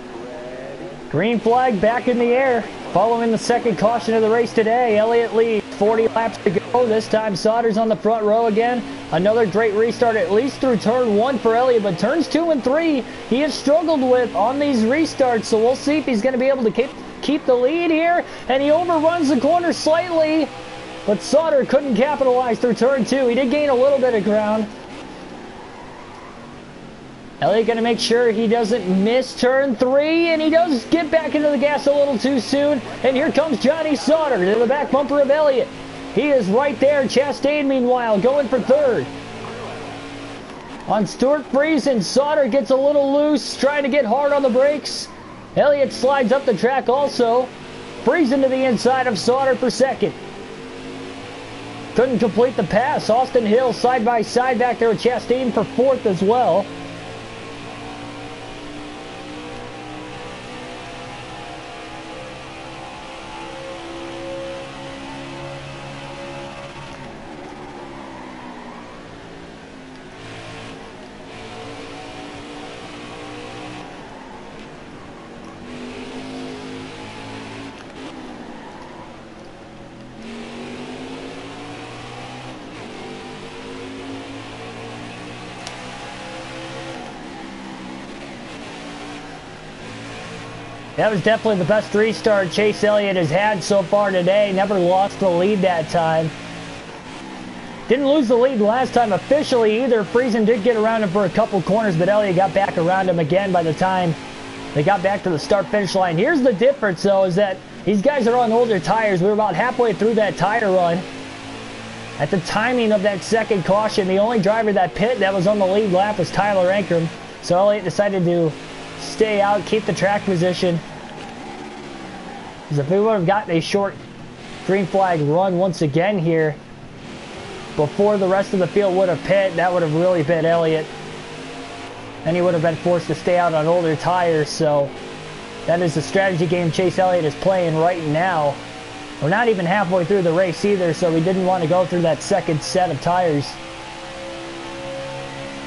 Green flag back in the air. Following the second caution of the race today, Elliott leads. 40 laps to go. This time Sauter's on the front row again. Another great restart, at least through turn 1 for Elliott, but turns 2 and 3 he has struggled with on these restarts, so we'll see if he's going to be able to keep the lead here. And he overruns the corner slightly, but Sauter couldn't capitalize through turn 2. He did gain a little bit of ground. Elliott going to make sure he doesn't miss turn 3, and he does get back into the gas a little too soon. And here comes Johnny Sauter to the back bumper of Elliott. He is right there. Chastain, meanwhile, going for third. On Stuart Friesen, Sauter gets a little loose, trying to get hard on the brakes. Elliott slides up the track also. Friesen to the inside of Sauter for second. Couldn't complete the pass. Austin Hill side by side back there with Chastain for fourth as well. That was definitely the best restart Chase Elliott has had so far today. Never lost the lead that time. Didn't lose the lead last time officially either. Friesen did get around him for a couple corners, but Elliott got back around him again by the time they got back to the start-finish line. Here's the difference, though, is that these guys are on older tires. We were about halfway through that tire run. At the timing of that second caution, the only driver that pit that was on the lead lap was Tyler Ankram. So Elliott decided to stay out, keep the track position. Because if we would have gotten a short green flag run once again here before the rest of the field would have pit, that would have really bit Elliott. And he would have been forced to stay out on older tires. So that is the strategy game Chase Elliott is playing right now. We're not even halfway through the race either, so we didn't want to go through that second set of tires.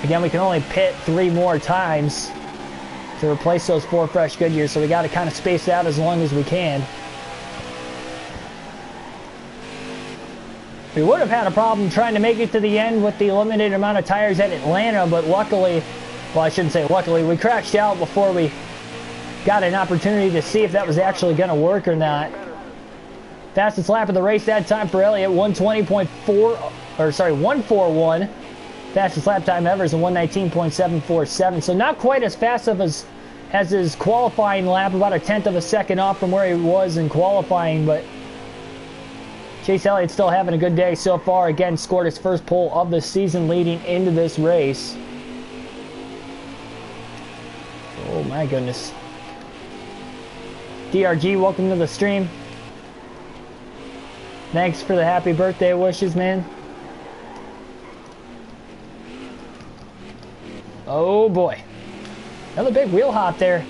Again, we can only pit 3 more times to replace those 4 fresh Goodyears, so we got to kind of space it out as long as we can. We would have had a problem trying to make it to the end with the limited amount of tires at Atlanta, but luckily, well, I shouldn't say luckily, we crashed out before we got an opportunity to see if that was actually going to work or not. Fastest lap of the race that time for Elliott, 141. Fastest lap time ever is a 119.747. So not quite as fast as his qualifying lap, about a 1/10 of a second off from where he was in qualifying. But Chase Elliott's still having a good day so far. Again, scored his first pole of the season leading into this race. Oh my goodness. DRG, welcome to the stream. Thanks for the happy birthday wishes, man. Oh boy. Another big wheel hop there.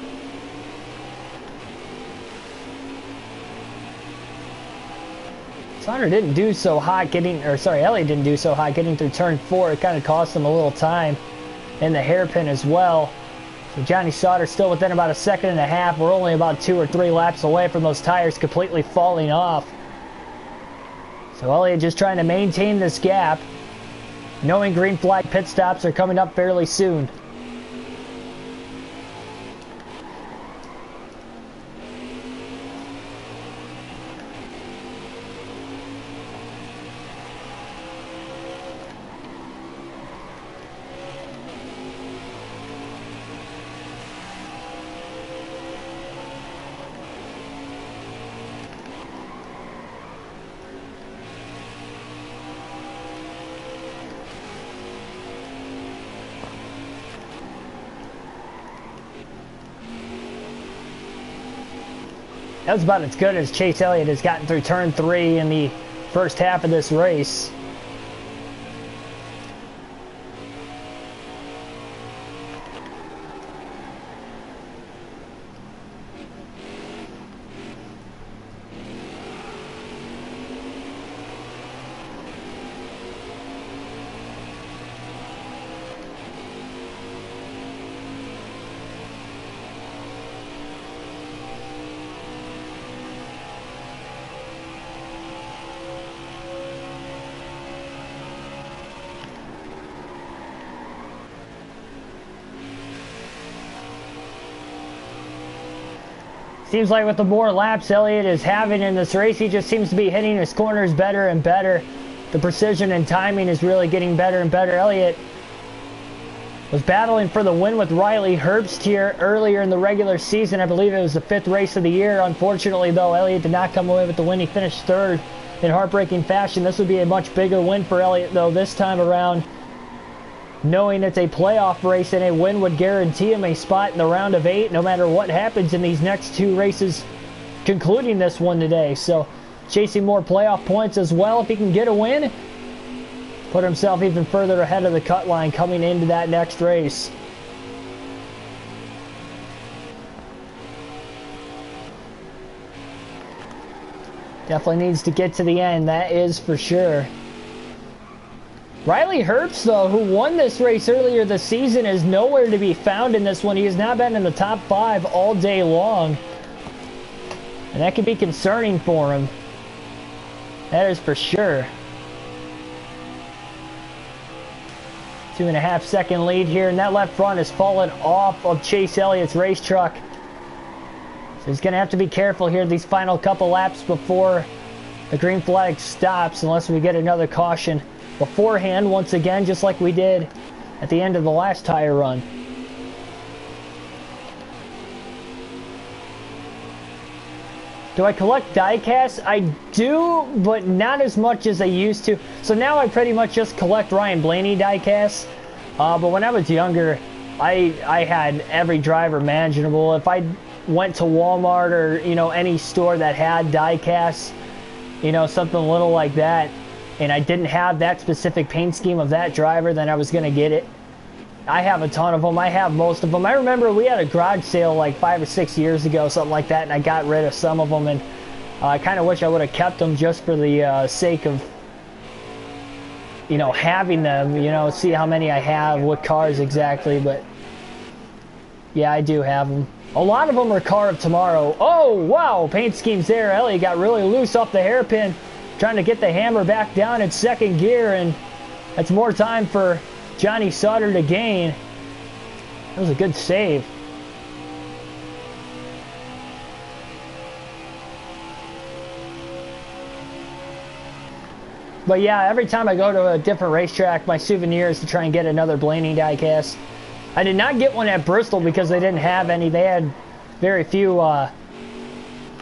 Sauter didn't do so hot getting, or sorry, Elliott didn't do so hot getting through turn 4. It kind of cost him a little time in the hairpin as well. So Johnny Sauter still within about a second and a half. We're only about 2 or 3 laps away from those tires completely falling off. So Elliott just trying to maintain this gap, knowing green flag pit stops are coming up fairly soon. That's about as good as Chase Elliott has gotten through turn 3 in the first half of this race. Seems like with the more laps Elliott is having in this race, he just seems to be hitting his corners better and better. The precision and timing is really getting better and better. Elliott was battling for the win with Riley Herbst here earlier in the regular season. I believe it was the 5th race of the year. Unfortunately, though, Elliott did not come away with the win. He finished 3rd in heartbreaking fashion. This would be a much bigger win for Elliott, though, this time around, knowing it's a playoff race and a win would guarantee him a spot in the round of 8 no matter what happens in these next 2 races concluding this one today. So chasing more playoff points as well if he can get a win, put himself even further ahead of the cut line coming into that next race. Definitely needs to get to the end, that is for sure. Riley Herbst, though, who won this race earlier this season, is nowhere to be found in this one. He has not been in the top 5 all day long. And that could be concerning for him. That is for sure. 2.5 second lead here, and that left front has fallen off of Chase Elliott's race truck. So he's going to have to be careful here these final couple laps before the green flag stops, unless we get another caution beforehand, once again, just like we did at the end of the last tire run. Do I collect die-casts? I do, but not as much as I used to. So now I pretty much just collect Ryan Blaney die-casts. But when I was younger, I had every driver imaginable. If I went to Walmart or, you know, any store that had die-casts, you know, something little like that, and I didn't have that specific paint scheme of that driver, then I was going to get it. I have a ton of them. I have most of them. I remember we had a garage sale like 5 or 6 years ago, something like that, and I got rid of some of them, and I kind of wish I would have kept them just for the sake of, you know, having them, you know, see how many I have, what cars exactly, but yeah, I do have them. A lot of them are car of tomorrow. Oh, wow, paint schemes there. Elliott got really loose off the hairpin, trying to get the hammer back down in second gear, and that's more time for Johnny Sauter to gain. That was a good save. But yeah, every time I go to a different racetrack, my souvenir is to try and get another Blaney diecast. I did not get one at Bristol because they didn't have any. They had very few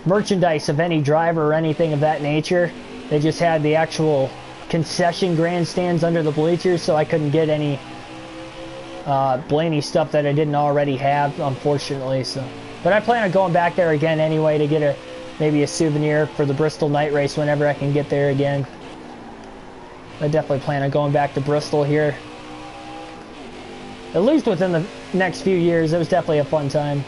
merchandise of any driver or anything of that nature. They just had the actual concession grandstands under the bleachers, so I couldn't get any Blaney stuff that I didn't already have, unfortunately. So, but I plan on going back there again anyway to get maybe a souvenir for the Bristol night race whenever I can get there again. I definitely plan on going back to Bristol here at least within the next few years. It was definitely a fun time.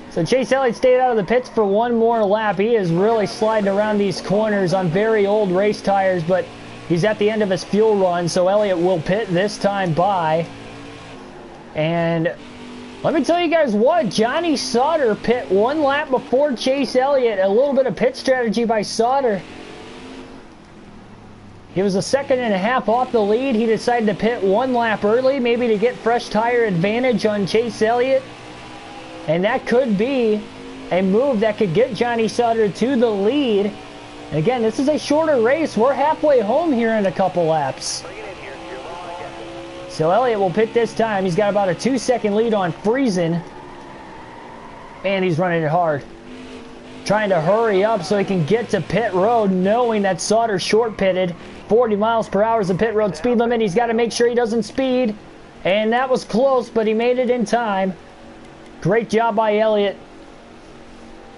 So Chase Elliott stayed out of the pits for one more lap. He is really sliding around these corners on very old race tires, but he's at the end of his fuel run, so Elliott will pit this time by. And let me tell you guys what, Johnny Sauter pit one lap before Chase Elliott. A little bit of pit strategy by Sauter. He was a second and a half off the lead. He decided to pit one lap early, maybe to get fresh tire advantage on Chase Elliott. And that could be a move that could get Johnny Sauter to the lead. And again, this is a shorter race. We're halfway home here in a couple laps. So Elliott will pit this time. He's got about a 2-second lead on Friesen. And he's running it hard. Trying to hurry up so he can get to pit road, knowing that Sauter short pitted. 40 miles per hour is the pit road speed limit. He's got to make sure he doesn't speed. And that was close, but he made it in time. Great job by Elliott.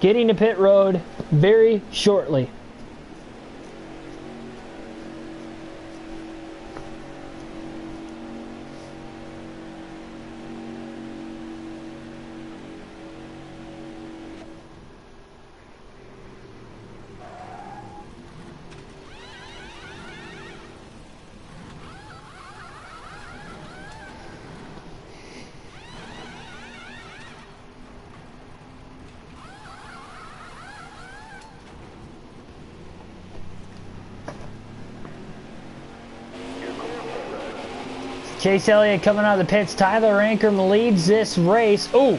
Getting to pit road very shortly. Chase Elliott coming out of the pits. Tyler Ankrum leads this race. Ooh.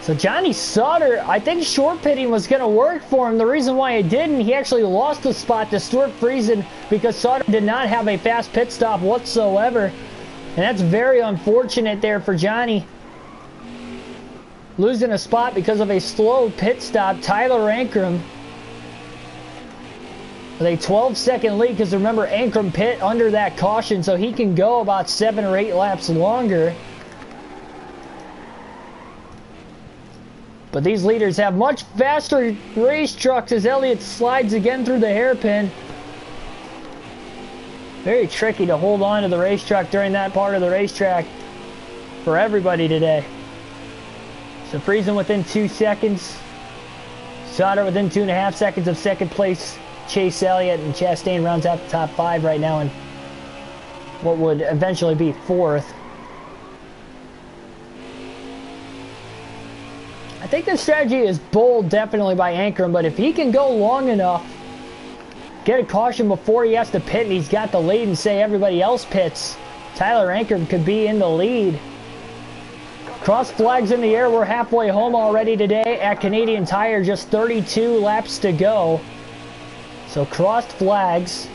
So Johnny Sauter, I think short pitting was going to work for him. The reason why it didn't, he actually lost the spot to Stuart Friesen because Sauter did not have a fast pit stop whatsoever. And that's very unfortunate there for Johnny. Losing a spot because of a slow pit stop. Tyler Ankrum with a 12-second lead, because remember, Ankrum pit under that caution, so he can go about 7 or 8 laps longer. But these leaders have much faster race trucks as Elliott slides again through the hairpin. Very tricky to hold on to the race truck during that part of the racetrack for everybody today. So Friesen within 2 seconds. Sauter within 2.5 seconds of second place. Chase Elliott, and Chastain rounds out the top 5 right now in what would eventually be 4th. I think this strategy is bold, definitely, by Ankrum, but if he can go long enough, get a caution before he has to pit, and he's got the lead, and say everybody else pits, Tyler Ankrum could be in the lead. Cross flags in the air. We're halfway home already today at Canadian Tire. Just 32 laps to go. So crossed flags.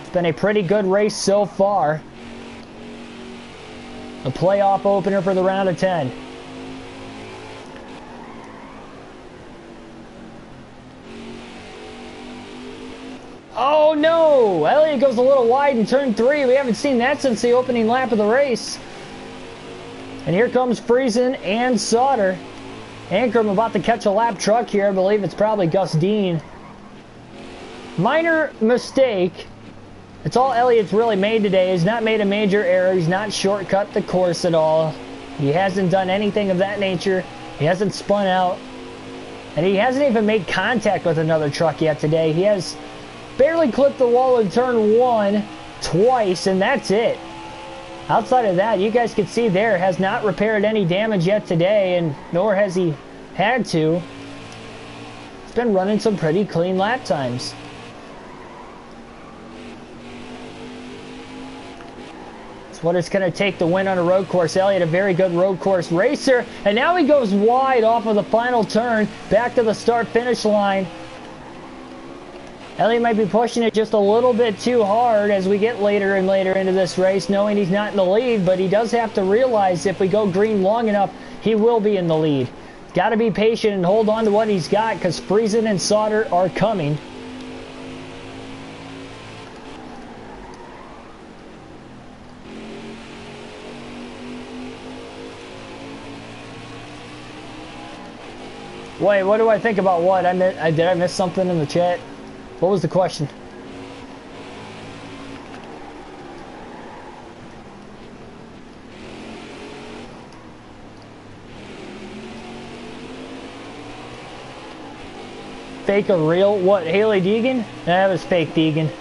It's been a pretty good race so far. A playoff opener for the round of 10. Oh no! Elliott goes a little wide in turn 3. We haven't seen that since the opening lap of the race. And here comes Friesen and Sauter. Ankrum about to catch a lap truck here. I believe it's probably Gus Dean. Minor mistake. It's all Elliott's really made today. He's not made a major error. He's not shortcut the course at all. He hasn't done anything of that nature. He hasn't spun out. And he hasn't even made contact with another truck yet today. He has barely clipped the wall in turn 1 twice, and that's it. Outside of that, you guys can see there, has not repaired any damage yet today, and nor has he had to. He's been running some pretty clean lap times. That's what it's going to take to win on a road course. Elliott, a very good road course racer, and now he goes wide off of the final turn, back to the start-finish line. Elliott might be pushing it just a little bit too hard as we get later and later into this race, knowing he's not in the lead, but he does have to realize if we go green long enough, he will be in the lead. Got to be patient and hold on to what he's got, because Friesen and Sauter are coming. Wait, what do I think about what? Did I miss something in the chat? What was the question? fake or real? What, Haley Deegan? That was fake Deegan.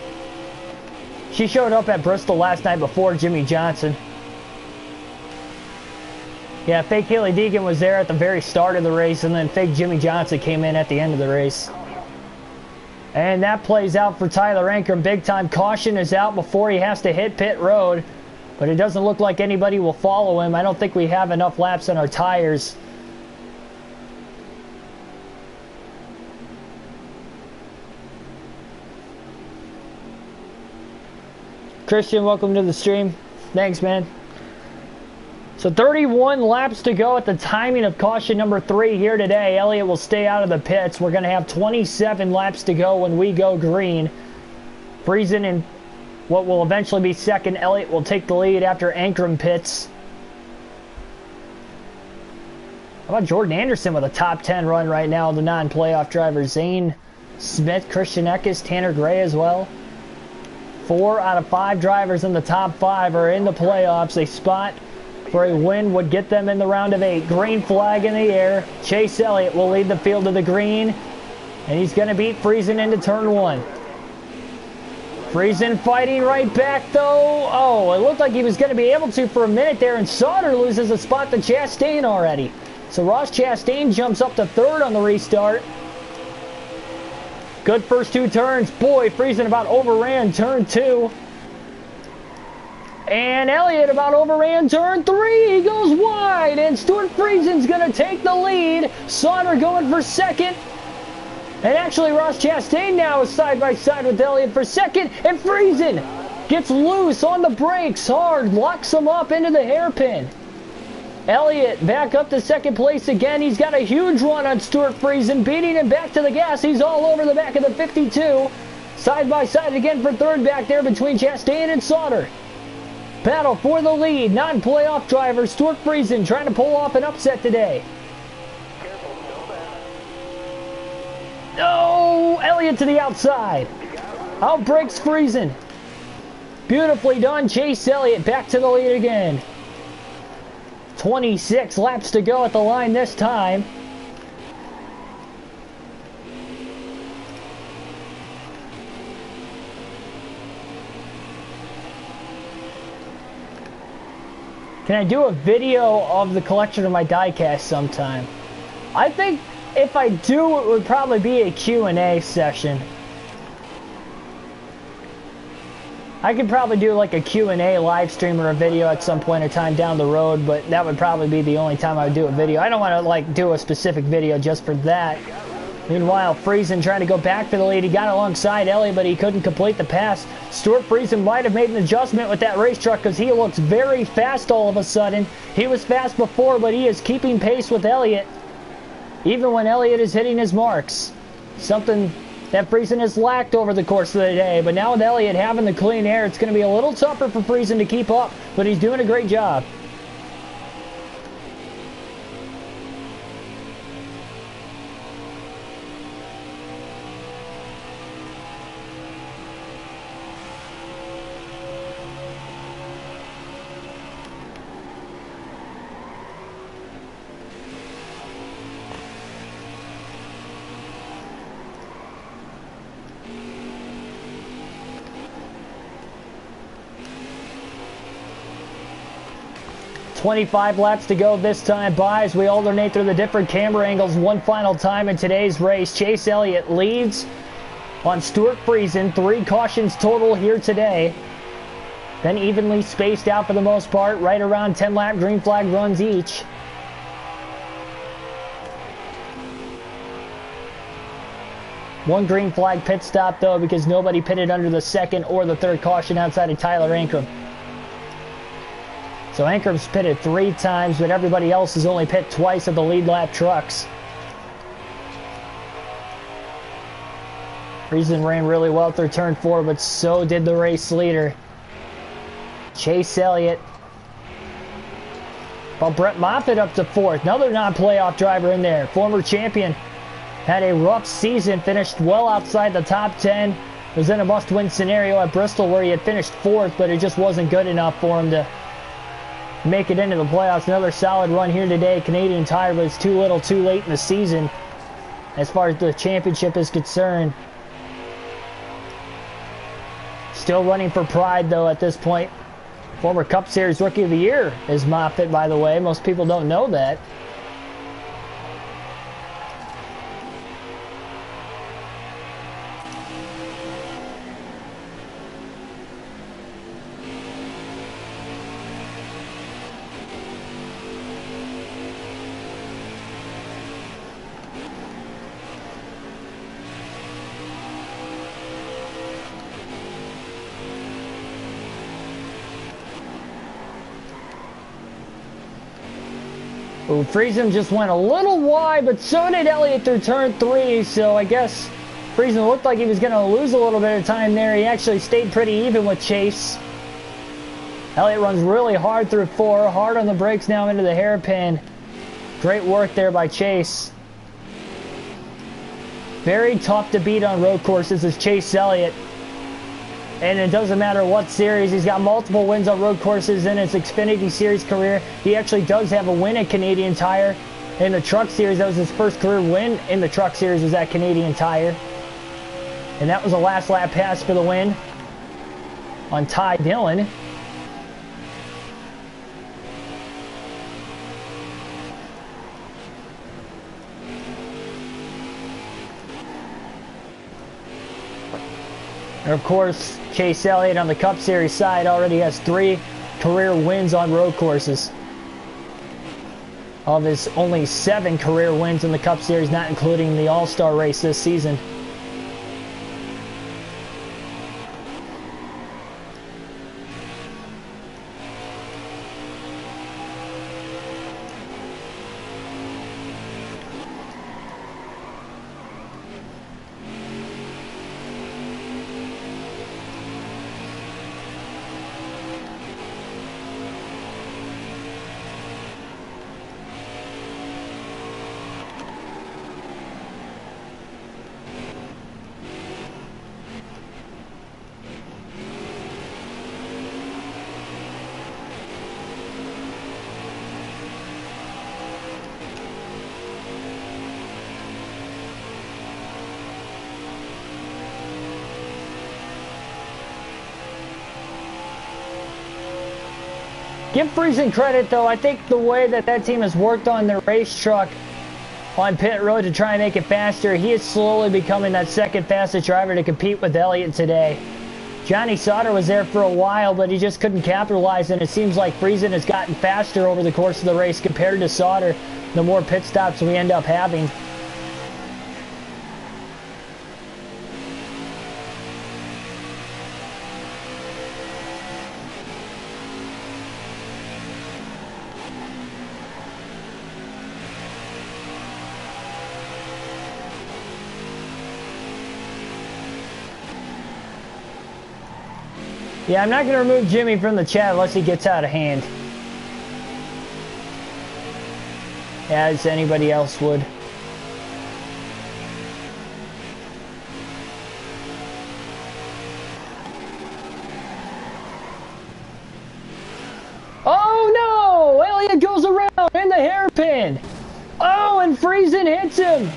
She showed up at Bristol last night before Jimmy Johnson. Yeah, fake Haley Deegan was there at the very start of the race, and then fake Jimmy Johnson came in at the end of the race. And that plays out for Tyler Ankrum. Big time caution is out before he has to hit pit road. But it doesn't look like anybody will follow him. I don't think we have enough laps on our tires. Christian, welcome to the stream. Thanks, man. So 31 laps to go at the timing of caution number 3 here today. Elliott will stay out of the pits. We're going to have 27 laps to go when we go green. Friesen in what will eventually be second. Elliott will take the lead after Ankrum pits. How about Jordan Anderson with a top 10 run right now, the non-playoff drivers? Zane Smith, Christian Eckes, Tanner Gray as well. 4 out of 5 drivers in the top 5 are in the playoffs. A spot for a win would get them in the round of 8. Green flag in the air. Chase Elliott will lead the field to the green. And he's going to beat Friesen into turn 1. Friesen fighting right back though. Oh, it looked like he was going to be able to for a minute there. And Sauter loses a spot to Chastain already. So Ross Chastain jumps up to 3rd on the restart. Good first 2 turns. Boy, Friesen about overran turn 2. And Elliott about overran turn 3. He goes wide. And Stuart Friesen's going to take the lead. Sauter going for 2nd. And actually, Ross Chastain now is side by side with Elliott for 2nd. And Friesen gets loose on the brakes hard. Locks him up into the hairpin. Elliott back up to 2nd place again. He's got a huge run on Stuart Friesen, beating him back to the gas. He's all over the back of the 52. Side by side again for 3rd back there between Chastain and Sauter. Battle for the lead. Non-playoff driver Stuart Friesen trying to pull off an upset today. No! Elliott to the outside. Outbreaks Friesen. Beautifully done. Chase Elliott back to the lead again. 26 laps to go at the line this time. Can I do a video of the collection of my diecast sometime? I think if I do, it would probably be a Q&A session. I could probably do like a Q&A live stream or a video at some point in time down the road, but that would probably be the only time I would do a video. I don't want to like do a specific video just for that. Meanwhile, Friesen trying to go back for the lead. He got alongside Elliott, but he couldn't complete the pass. Stuart Friesen might have made an adjustment with that race truck because he looks very fast all of a sudden. He was fast before, but he is keeping pace with Elliott, even when Elliott is hitting his marks. Something that Friesen has lacked over the course of the day. But now with Elliott having the clean air, it's going to be a little tougher for Friesen to keep up, but he's doing a great job. .25 laps to go this time by as we alternate through the different camera angles one final time in today's race. Chase Elliott leads on Stuart Friesen. 3 cautions total here today. Then evenly spaced out for the most part, right around 10 lap green flag runs each. One green flag pit stop though, because nobody pitted under the 2nd or the 3rd caution outside of Tyler Ankrum. So Ankrum's pitted 3 times, but everybody else has only pit twice of the lead lap trucks. Friesen ran really well through turn 4, but so did the race leader, Chase Elliott. Well, Brett Moffitt up to 4th. Another non-playoff driver in there. Former champion. Had a rough season, finished well outside the top 10. Was in a must-win scenario at Bristol where he had finished 4th, but it just wasn't good enough for him to make it into the playoffs. Another solid run here today. Canadian Tire, but it's too little too late in the season. as far as the championship is concerned. Still running for pride, though, at this point. Former Cup Series Rookie of the Year is Moffitt, by the way. Most people don't know that. Ooh, Friesen just went a little wide, but so did Elliott through turn 3, so I guess Friesen looked like he was going to lose a little bit of time there. He actually stayed pretty even with Chase. Elliott runs really hard through 4, hard on the brakes now into the hairpin. Great work there by Chase. Very tough to beat on road courses is Chase Elliott. And it doesn't matter what series. He's got multiple wins on road courses in his Xfinity Series career. He actually does have a win at Canadian Tire. In the Truck Series, that was his first career win in the Truck Series, was at Canadian Tire. And that was a last lap pass for the win on Ty Dillon. And of course, Chase Elliott on the Cup Series side already has 3 career wins on road courses. Of his only 7 career wins in the Cup Series, not including the All-Star race this season. Give Friesen credit, though. I think the way that that team has worked on their race truck on pit road to try and make it faster, he is slowly becoming that second fastest driver to compete with Elliott today. Johnny Sauter was there for a while, but he just couldn't capitalize, and it seems like Friesen has gotten faster over the course of the race compared to Sauter, the more pit stops we end up having. Yeah, I'm not going to remove Jimmy from the chat unless he gets out of hand. As anybody else would. Oh no! Elliott goes around in the hairpin. Oh, and Friesen hits him.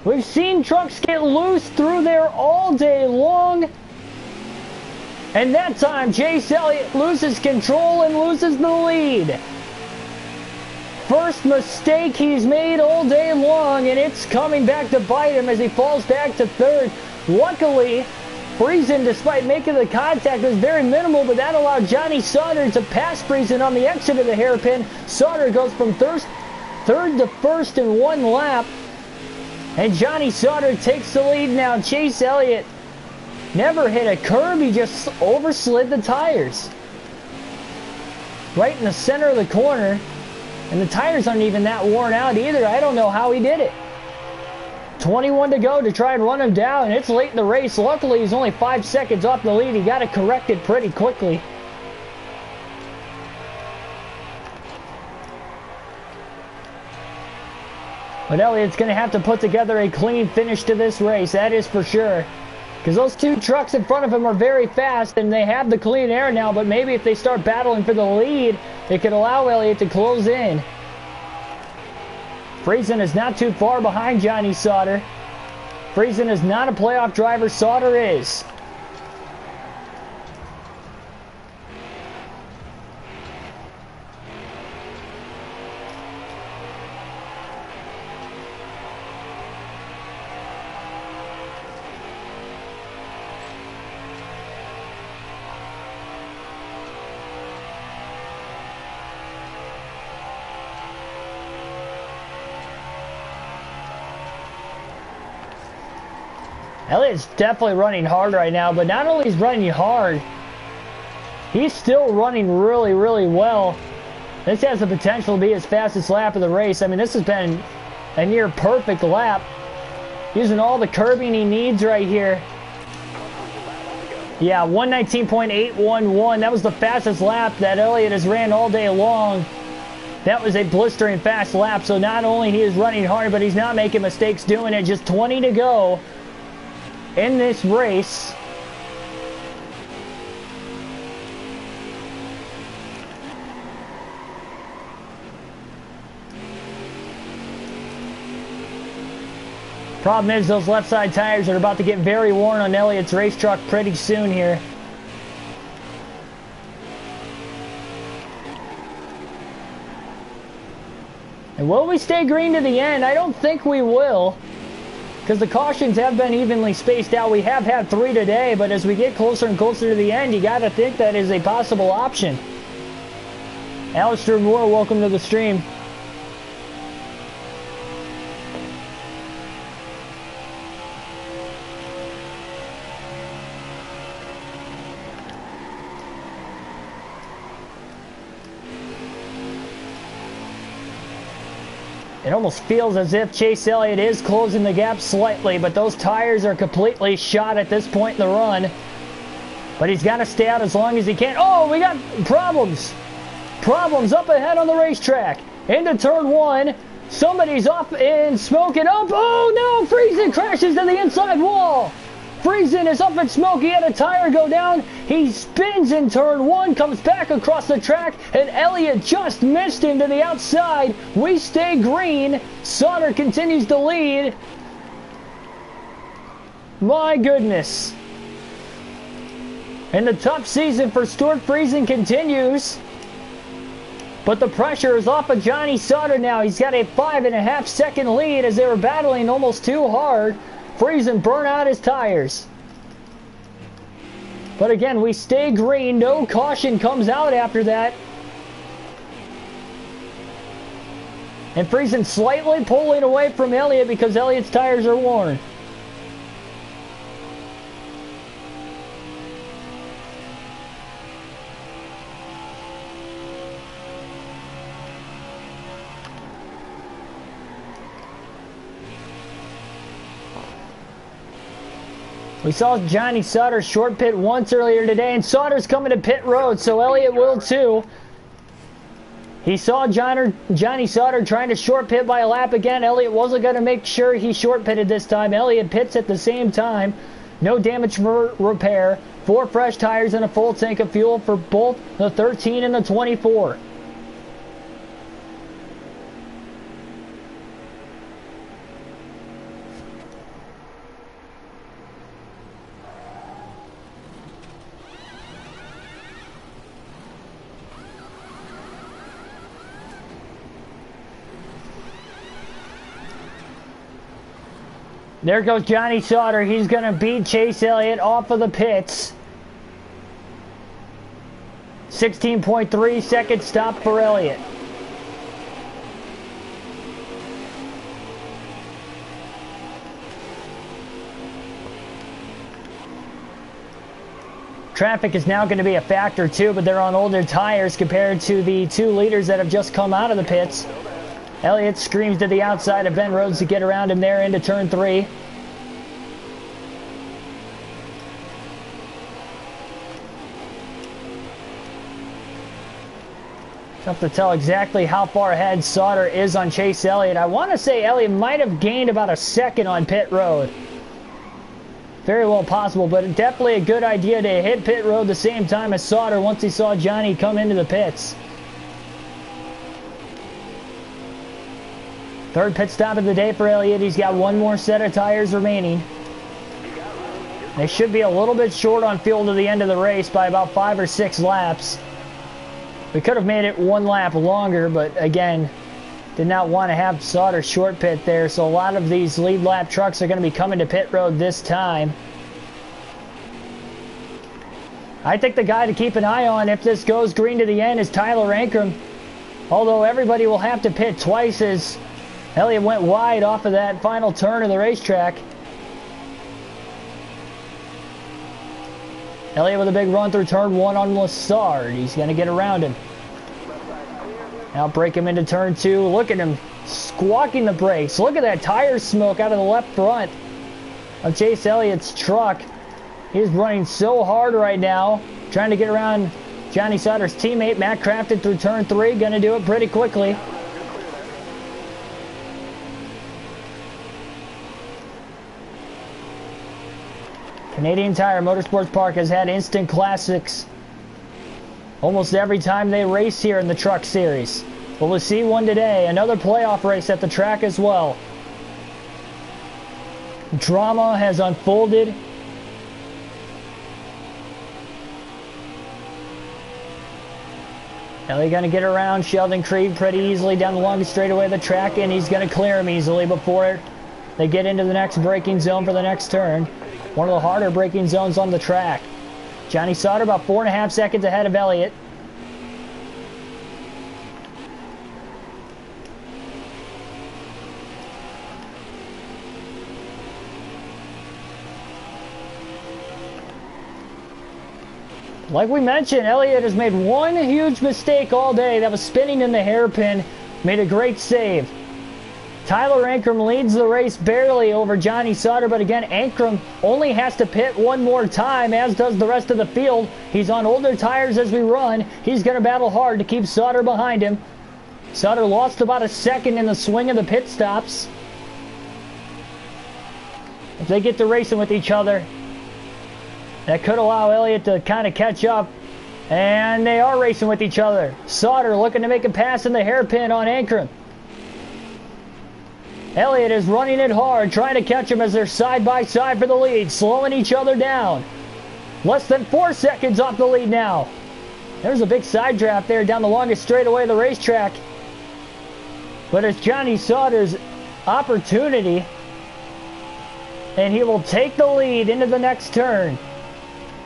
We've seen trucks get loose through there all day long. And that time, Chase Elliott loses control and loses the lead. First mistake he's made all day long, and it's coming back to bite him as he falls back to third. Luckily, Friesen, despite making the contact, was very minimal, but that allowed Johnny Sauter to pass Friesen on the exit of the hairpin. Sauter goes from third to first in 1 lap. And Johnny Sauter takes the lead now. Chase Elliott never hit a curb. He just overslid the tires. Right in the center of the corner. And the tires aren't even that worn out either. I don't know how he did it. 21 to go to try and run him down. It's late in the race. Luckily, he's only 5 seconds off the lead. He got it corrected pretty quickly. But Elliott's going to have to put together a clean finish to this race, that is for sure. Because those 2 trucks in front of him are very fast, and they have the clean air now, but maybe if they start battling for the lead, it could allow Elliott to close in. Friesen is not too far behind Johnny Sauter. Friesen is not a playoff driver. Sauter is. Elliott's definitely running hard right now, but not only is running hard, he's still running really, really well. This has the potential to be his fastest lap of the race. I mean, this has been a near perfect lap. Using all the curbing he needs right here. Yeah, 119.811. That was the fastest lap that Elliott has ran all day long. That was a blistering fast lap. So not only he is running hard, but he's not making mistakes doing it. Just 20 to go in this race. Problem is, those left side tires are about to get very worn on Elliott's race truck pretty soon here. And will we stay green to the end? I don't think we will, because the cautions have been evenly spaced out. We have had 3 today, but as we get closer and closer to the end, you got to think that is a possible option. Alistair Moore, welcome to the stream. It almost feels as if Chase Elliott is closing the gap slightly, but those tires are completely shot at this point in the run. But he's got to stay out as long as he can. Oh, we got problems. Problems up ahead on the racetrack. Into turn 1. Somebody's off in smoke and up. Oh no, Friesen crashes to the inside wall. Friesen is up in smoke. He had a tire go down. He spins in turn 1, comes back across the track, and Elliott just missed him to the outside. We stay green. Sauter continues to lead. My goodness. And the tough season for Stuart Friesen continues. But the pressure is off of Johnny Sauter now. He's got a 5.5 second lead as they were battling almost too hard. Friesen burn out his tires. But again, we stay green. No caution comes out after that. And Friesen slightly pulling away from Elliott because Elliott's tires are worn. We saw Johnny Sauter short pit once earlier today, and Sauter's coming to pit road, so Elliott will too. He saw Johnny Sauter trying to short pit by a lap again. Elliott wasn't going to make sure he short pitted this time. Elliott pits at the same time. No damage for repair. 4 fresh tires and a full tank of fuel for both the 13 and the 24. There goes Johnny Sauter. He's going to beat Chase Elliott off of the pits. 16.3 second stop for Elliott. Traffic is now going to be a factor too, but they're on older tires compared to the 2 leaders that have just come out of the pits. Elliott screams to the outside of Ben Rhodes to get around him there into turn 3. Tough to tell exactly how far ahead Sauter is on Chase Elliott. I want to say Elliott might have gained about a second on pit road. Very well possible, but definitely a good idea to hit pit road the same time as Sauter once he saw Johnny come into the pits. Third pit stop of the day for Elliott. He's got one more set of tires remaining. They should be a little bit short on fuel to the end of the race by about 5 or 6 laps. We could have made it 1 lap longer, but again, did not want to have Sauter short pit there, so a lot of these lead lap trucks are going to be coming to pit road this time. I think the guy to keep an eye on if this goes green to the end is Tyler Ankrum. Although everybody will have to pit twice as Elliott went wide off of that final turn of the racetrack. Elliott with a big run through turn 1 on Lassard. He's going to get around him. Now break him into turn 2. Look at him squawking the brakes. Look at that tire smoke out of the left front of Chase Elliott's truck. He's running so hard right now, trying to get around Johnny Sauter's teammate, Matt Crafton, through turn 3. Going to do it pretty quickly. Canadian Tire Motorsports Park has had instant classics almost every time they race here in the Truck Series. But we'll see one today. Another playoff race at the track as well. Drama has unfolded. Elliott going to get around Sheldon Creed pretty easily down the longest straightaway of the track, and he's going to clear him easily before they get into the next braking zone for the next turn. One of the harder braking zones on the track. Johnny Sauter about 4.5 seconds ahead of Elliott. Like we mentioned, Elliott has made one huge mistake all day. That was spinning in the hairpin. Made a great save. Tyler Ankrum leads the race barely over Johnny Sauter, but again, Ankrum only has to pit one more time, as does the rest of the field. He's on older tires as we run. He's going to battle hard to keep Sauter behind him. Sauter lost about a second in the swing of the pit stops. If they get to racing with each other, that could allow Elliott to kind of catch up. And they are racing with each other. Sauter looking to make a pass in the hairpin on Ankrum. Elliott is running it hard, trying to catch him as they're side by side for the lead, slowing each other down. Less than 4 seconds off the lead now. There's a big side draft there down the longest straightaway of the racetrack. But it's Johnny Sauter's opportunity, and he will take the lead into the next turn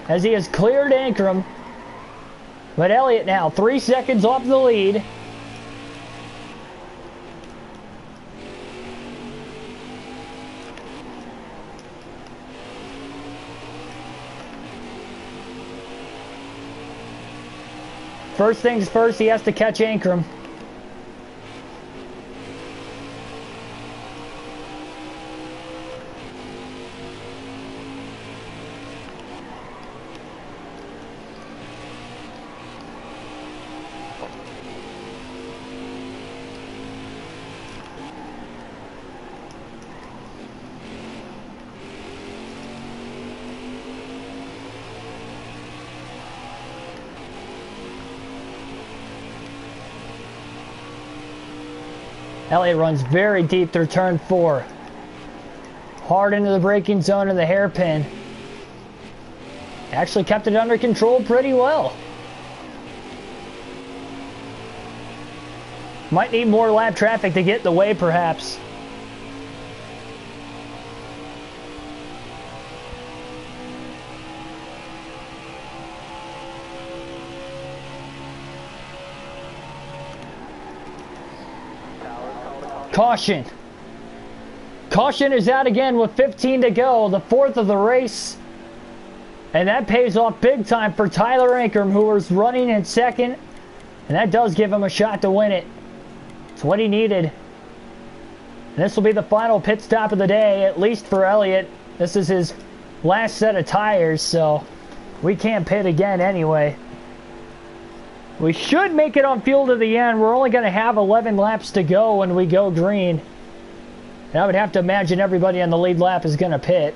as he has cleared Ankrum. But Elliott now 3 seconds off the lead. First things first, he has to catch Ankrum. Elliott runs very deep through turn 4. Hard into the braking zone of the hairpin. Actually kept it under control pretty well. Might need more lap traffic to get in the way, perhaps. Caution. Caution is out again with 15 to go, the 4th of the race. And that pays off big time for Tyler Ankrum, who was running in 2nd. And that does give him a shot to win it. It's what he needed. And this will be the final pit stop of the day, at least for Elliott. This is his last set of tires, so we can't pit again anyway. We should make it on fuel to the end. We're only going to have 11 laps to go when we go green. And I would have to imagine everybody on the lead lap is going to pit.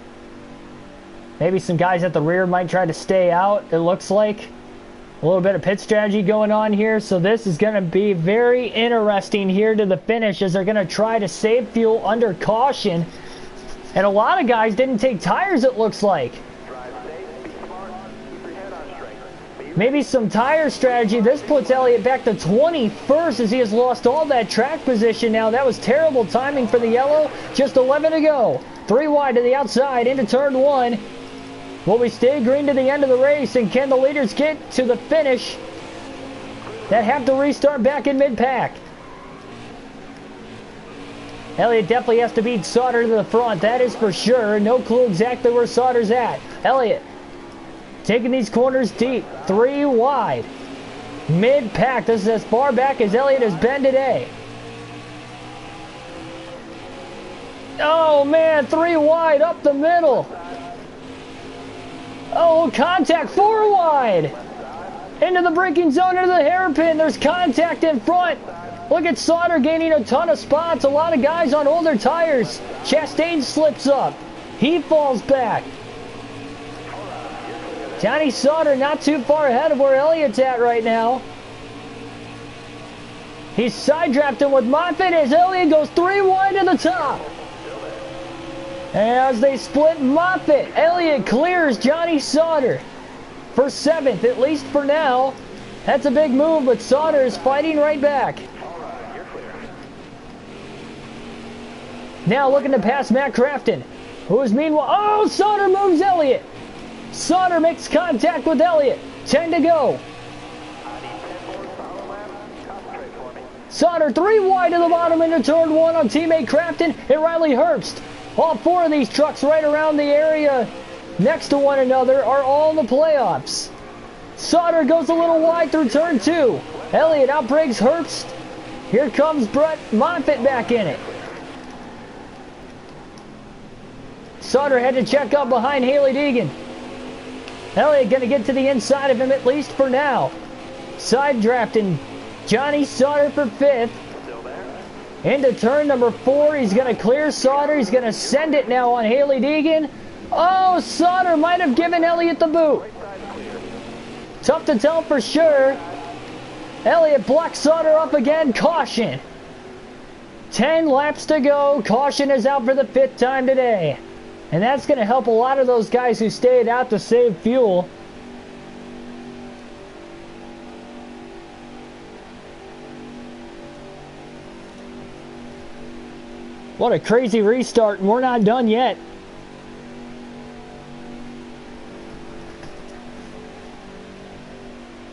Maybe some guys at the rear might try to stay out, it looks like. A little bit of pit strategy going on here, so this is going to be very interesting here to the finish as they're going to try to save fuel under caution. And a lot of guys didn't take tires, it looks like. Maybe some tire strategy. This puts Elliott back to 21st as he has lost all that track position now. That was terrible timing for the yellow. Just 11 to go. 3 wide to the outside into turn 1. Will we stay green to the end of the race, and can the leaders get to the finish that have to restart back in mid-pack? Elliott definitely has to beat Sauter to the front, that is for sure. No clue exactly where Sauter's at. Elliott taking these corners deep, 3 wide. Mid-pack, this is as far back as Elliott has been today. Oh man, 3 wide up the middle. Oh, contact 4 wide. Into the braking zone, into the hairpin. There's contact in front. Look at Sauter gaining a ton of spots. A lot of guys on older tires. Chastain slips up. He falls back. Johnny Sauter not too far ahead of where Elliott's at right now. He's side drafting with Moffitt as Elliott goes 3 wide to the top. As they split Moffitt, Elliott clears Johnny Sauter for 7th, at least for now. That's a big move, but Sauter is fighting right back. Now looking to pass Matt Crafton, who is meanwhile... Oh, Sauter moves Elliott. Sauter makes contact with Elliott. 10 to go. Sauter 3 wide to the bottom into turn 1 on teammate Crafton and Riley Herbst. All 4 of these trucks right around the area next to one another are all in the playoffs. Sauter goes a little wide through turn 2. Elliott outbrakes Herbst. Here comes Brett Moffitt back in it. Sauter had to check up behind Haley Deegan. Elliott going to get to the inside of him at least for now. Side drafting Johnny Sauter for 5th. Into turn number 4, he's going to clear Sauter. He's going to send it now on Haley Deegan. Oh, Sauter might have given Elliott the boot. Tough to tell for sure. Elliott blocks Sauter up again. Caution. 10 laps to go. Caution is out for the 5th time today. And that's going to help a lot of those guys who stayed out to save fuel. What a crazy restart, and we're not done yet.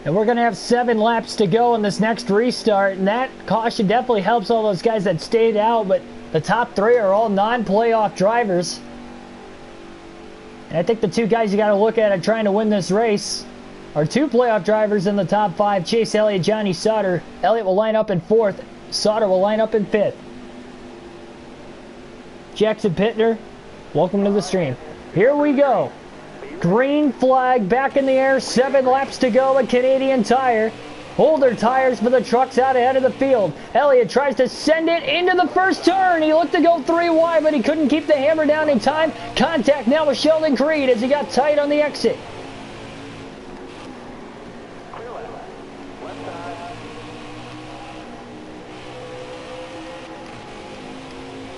And we're going to have 7 laps to go in this next restart, and that caution definitely helps all those guys that stayed out, but the top 3 are all non-playoff drivers. And I think the 2 guys you got to look at trying to win this race are 2 playoff drivers in the top 5, Chase Elliott, Johnny Sauter. Elliott will line up in 4th, Sauter will line up in 5th. Jackson Pittner, welcome to the stream. Here we go. Green flag back in the air. 7 laps to go at Canadian Tire. Hold their tires for the trucks out ahead of the field. Elliott tries to send it into the first turn. He looked to go 3 wide, but he couldn't keep the hammer down in time. Contact now with Sheldon Creed as he got tight on the exit.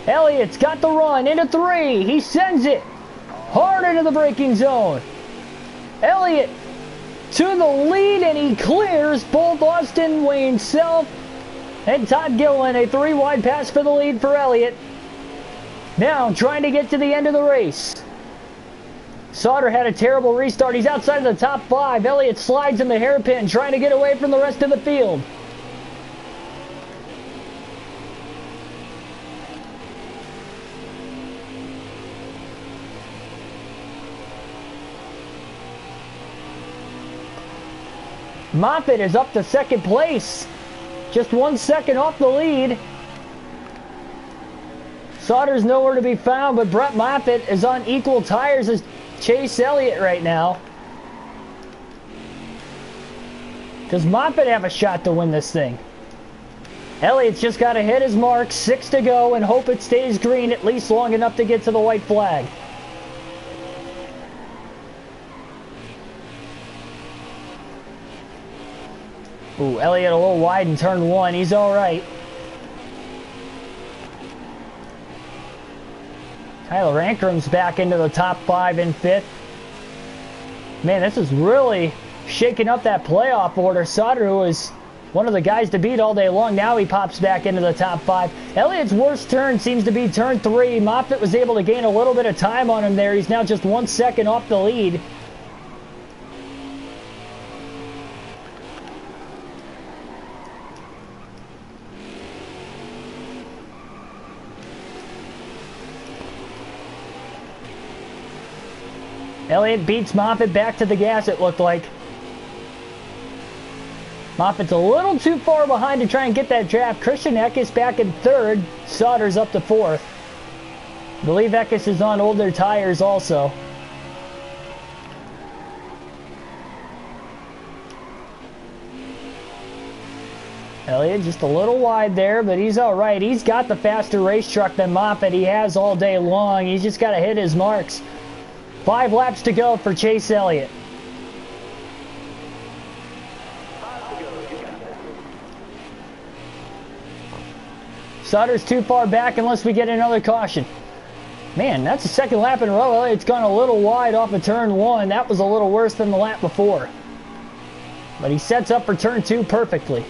Elliott's got the run into 3. He sends it hard into the braking zone. Elliott to the lead, and he clears both Austin Wayne Self and Todd Gillen. A 3 wide pass for the lead for Elliott. Now trying to get to the end of the race. Sauter had a terrible restart. He's outside of the top 5. Elliott slides in the hairpin, trying to get away from the rest of the field. Moffitt is up to 2nd place. Just 1 second off the lead. Sauter's nowhere to be found, but Brett Moffitt is on equal tires as Chase Elliott right now. Does Moffitt have a shot to win this thing? Elliott's just got to hit his mark. 6 to go and hope it stays green at least long enough to get to the white flag. Ooh, Elliott a little wide in turn 1. He's all right. Tyler Ankram's back into the top 5 in 5th. Man, this is really shaking up that playoff order. Sauter, who was one of the guys to beat all day long, now he pops back into the top 5. Elliott's worst turn seems to be turn 3. Moffitt was able to gain a little bit of time on him there. He's now just 1 second off the lead. Elliott beats Moffitt back to the gas, it looked like. Moffitt's a little too far behind to try and get that draft. Christian Eckes back in 3rd. Sauter's up to 4th. I believe Eckes is on older tires also. Elliott just a little wide there, but he's all right. He's got the faster race truck than Moffitt. He has all day long. He's just got to hit his marks. 5 laps to go for Chase Elliott. Sauter's too far back unless we get another caution. Man, that's the 2nd lap in a row. Elliott's gone a little wide off of turn 1. That was a little worse than the lap before. But he sets up for turn 2 perfectly.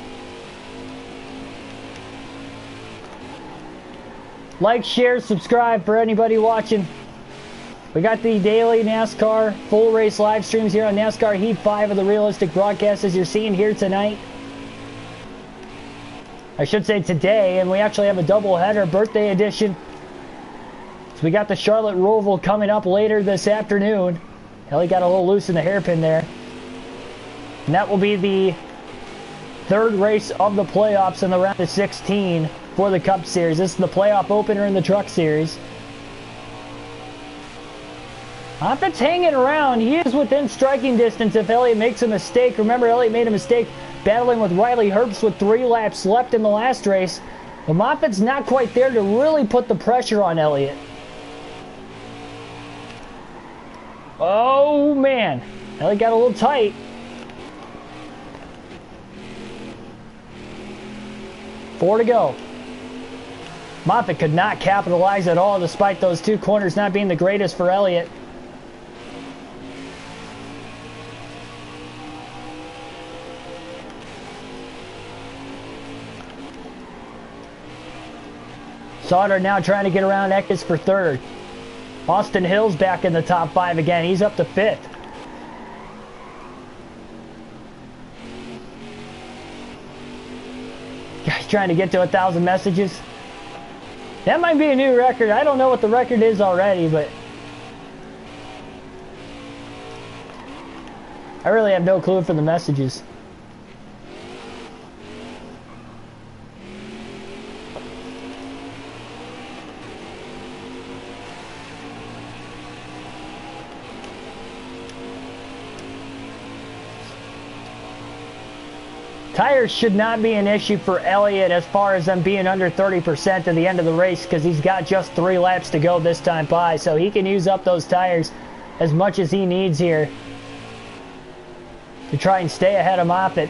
Like, share, subscribe for anybody watching. We got the daily NASCAR full race live streams here on NASCAR Heat 5 of the realistic broadcast as you're seeing here tonight. I should say today, and we actually have a doubleheader birthday edition. So we got the Charlotte Roval coming up later this afternoon. Ellie got a little loose in the hairpin there. And that will be the 3rd race of the playoffs in the round of 16 for the Cup Series. This is the playoff opener in the Truck Series. Moffitt's hanging around. He is within striking distance if Elliott makes a mistake. Remember, Elliott made a mistake battling with Riley Herbst with 3 laps left in the last race. But Moffitt's not quite there to really put the pressure on Elliott. Oh, man. Elliott got a little tight. Four to go. Moffitt could not capitalize at all despite those 2 corners not being the greatest for Elliott. Sauter now trying to get around Eckes for 3rd. Austin Hill's back in the top 5 again. He's up to 5th. Guys trying to get to 1,000 messages. That might be a new record. I don't know what the record is already, but I really have no clue for the messages. Tires should not be an issue for Elliott as far as them being under 30% at the end of the race because he's got just 3 laps to go this time by, so he can use up those tires as much as he needs here to try and stay ahead of Moffitt.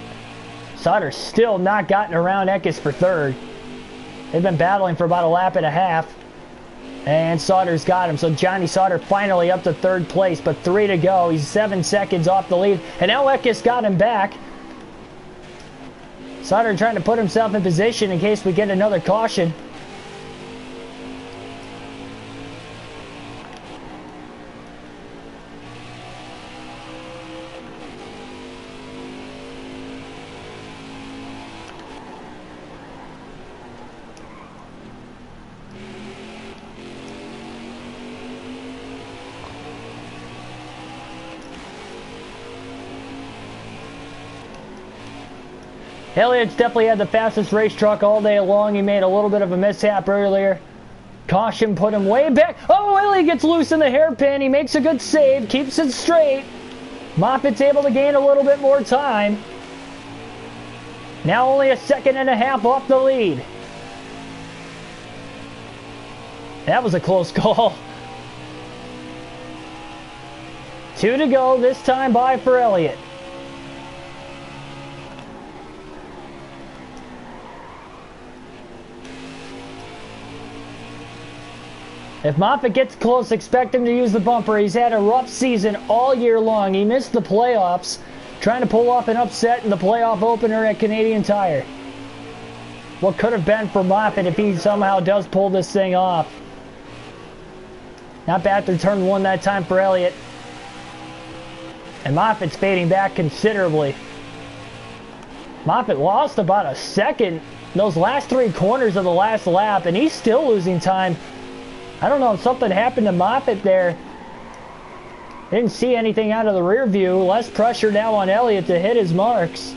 Sauter's still not gotten around Eckes for 3rd. They've been battling for about a lap and a half, and Sauter's got him. So Johnny Sauter finally up to 3rd place, but 3 to go. He's 7 seconds off the lead, and now Eckes got him back. Sauter trying to put himself in position in case we get another caution. Elliott's definitely had the fastest race truck all day long. He made a little bit of a mishap earlier. Caution put him way back. Oh, Elliott gets loose in the hairpin. He makes a good save, keeps it straight. Moffitt's able to gain a little bit more time. Now only 1.5 seconds off the lead. That was a close call. 2 to go, this time by for Elliott. If Moffitt gets close, expect him to use the bumper. He's had a rough season all year long. He missed the playoffs, trying to pull off an upset in the playoff opener at Canadian Tire. What could have been for Moffitt if he somehow does pull this thing off. Not bad through turn 1 that time for Elliott. And Moffitt's fading back considerably. Moffitt lost about a second those last 3 corners of the last lap, and he's still losing time. I don't know if something happened to Moffitt there. Didn't see anything out of the rear view. Less pressure now on Elliott to hit his marks.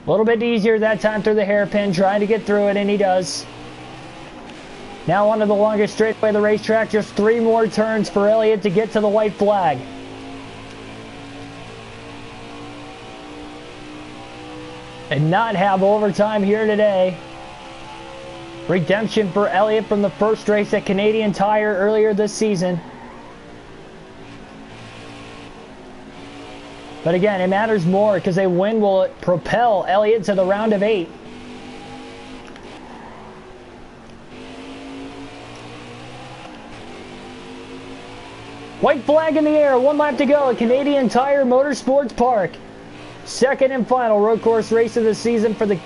A little bit easier that time through the hairpin, trying to get through it, and he does. Now onto the longest straightaway of the racetrack. Just 3 more turns for Elliott to get to the white flag. And not have overtime here today. Redemption for Elliott from the first race at Canadian Tire earlier this season. But again, it matters more because a win will propel Elliott to the round of 8. White flag in the air, 1 lap to go at Canadian Tire Motorsports Park. Second and final road course race of the season for the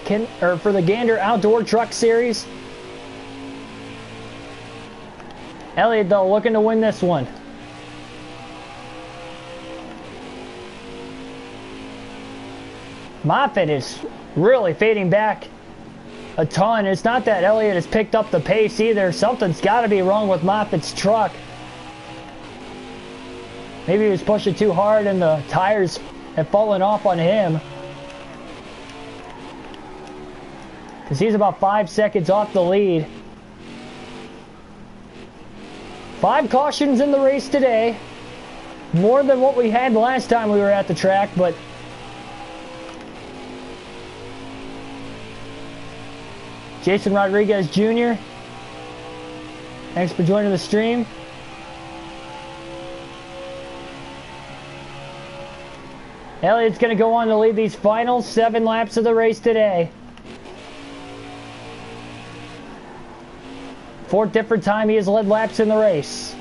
Gander Outdoor Truck Series. Elliott, though, looking to win this one. Moffitt is really fading back a ton. It's not that Elliott has picked up the pace either. Something's got to be wrong with Moffitt's truck. Maybe he was pushing too hard and the tires have fallen off on him. Because he's about 5 seconds off the lead. 5 cautions in the race today. More than what we had last time we were at the track, but Jason Rodriguez Jr., thanks for joining the stream. Elliott's going to go on to lead these final 7 laps of the race today. 4th different time he has led laps in the race.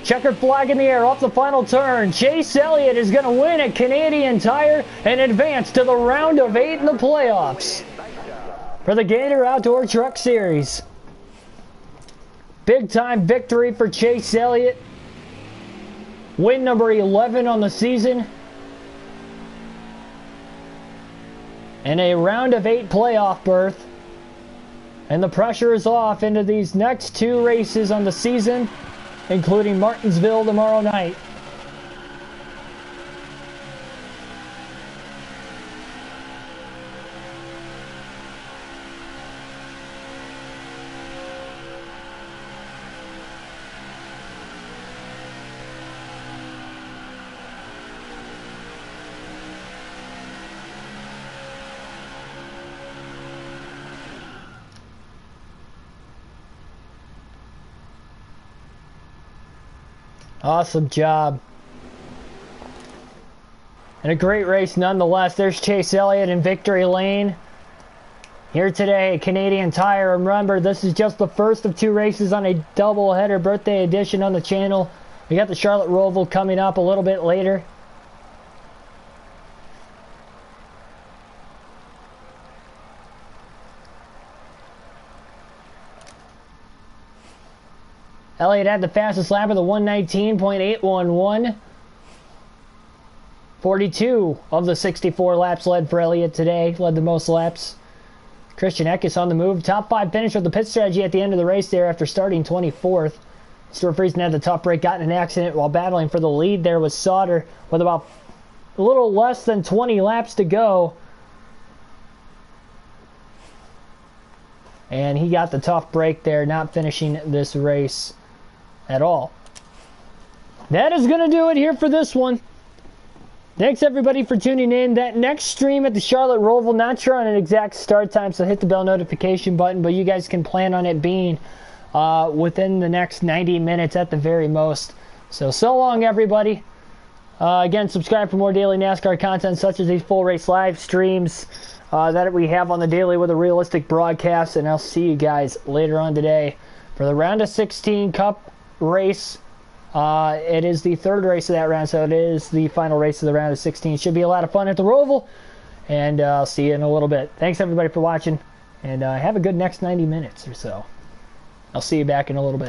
Checkered flag in the air off the final turn. Chase Elliott is going to win at Canadian Tire and advance to the round of 8 in the playoffs for the Gander Outdoor Truck Series. Big time victory for Chase Elliott. Win number 11 on the season. And a round of 8 playoff berth. And the pressure is off into these next 2 races on the season, including Martinsville tomorrow night. Awesome job. And a great race nonetheless. There's Chase Elliott in victory lane. Here today at Canadian Tire. Remember, this is just the first of 2 races on a doubleheader birthday edition on the channel. We got the Charlotte Roval coming up a little bit later. Elliott had the fastest lap of the 119.811. 42 of the 64 laps led for Elliott today. Led the most laps. Christian Eckes on the move. Top 5 finish with the pit strategy at the end of the race there after starting 24th. Stuart Friesen had the tough break, got in an accident while battling for the lead there with Sauter with about a little less than 20 laps to go. And he got the tough break there, not finishing this race at all. That is going to do it here for this one. Thanks everybody for tuning in. That next stream at the Charlotte Roval, not sure on an exact start time, so hit the bell notification button, but you guys can plan on it being within the next 90 minutes at the very most. So long, everybody. Again, subscribe for more daily NASCAR content such as these full race live streams that we have on the daily with a realistic broadcast. And I'll see you guys later on today for the round of 16 Cup race. It is the third race of that round, so it is the final race of the round of 16. Should be a lot of fun at the Roval, and I'll see you in a little bit. Thanks everybody for watching, and have a good next 90 minutes or so. I'll see you back in a little bit.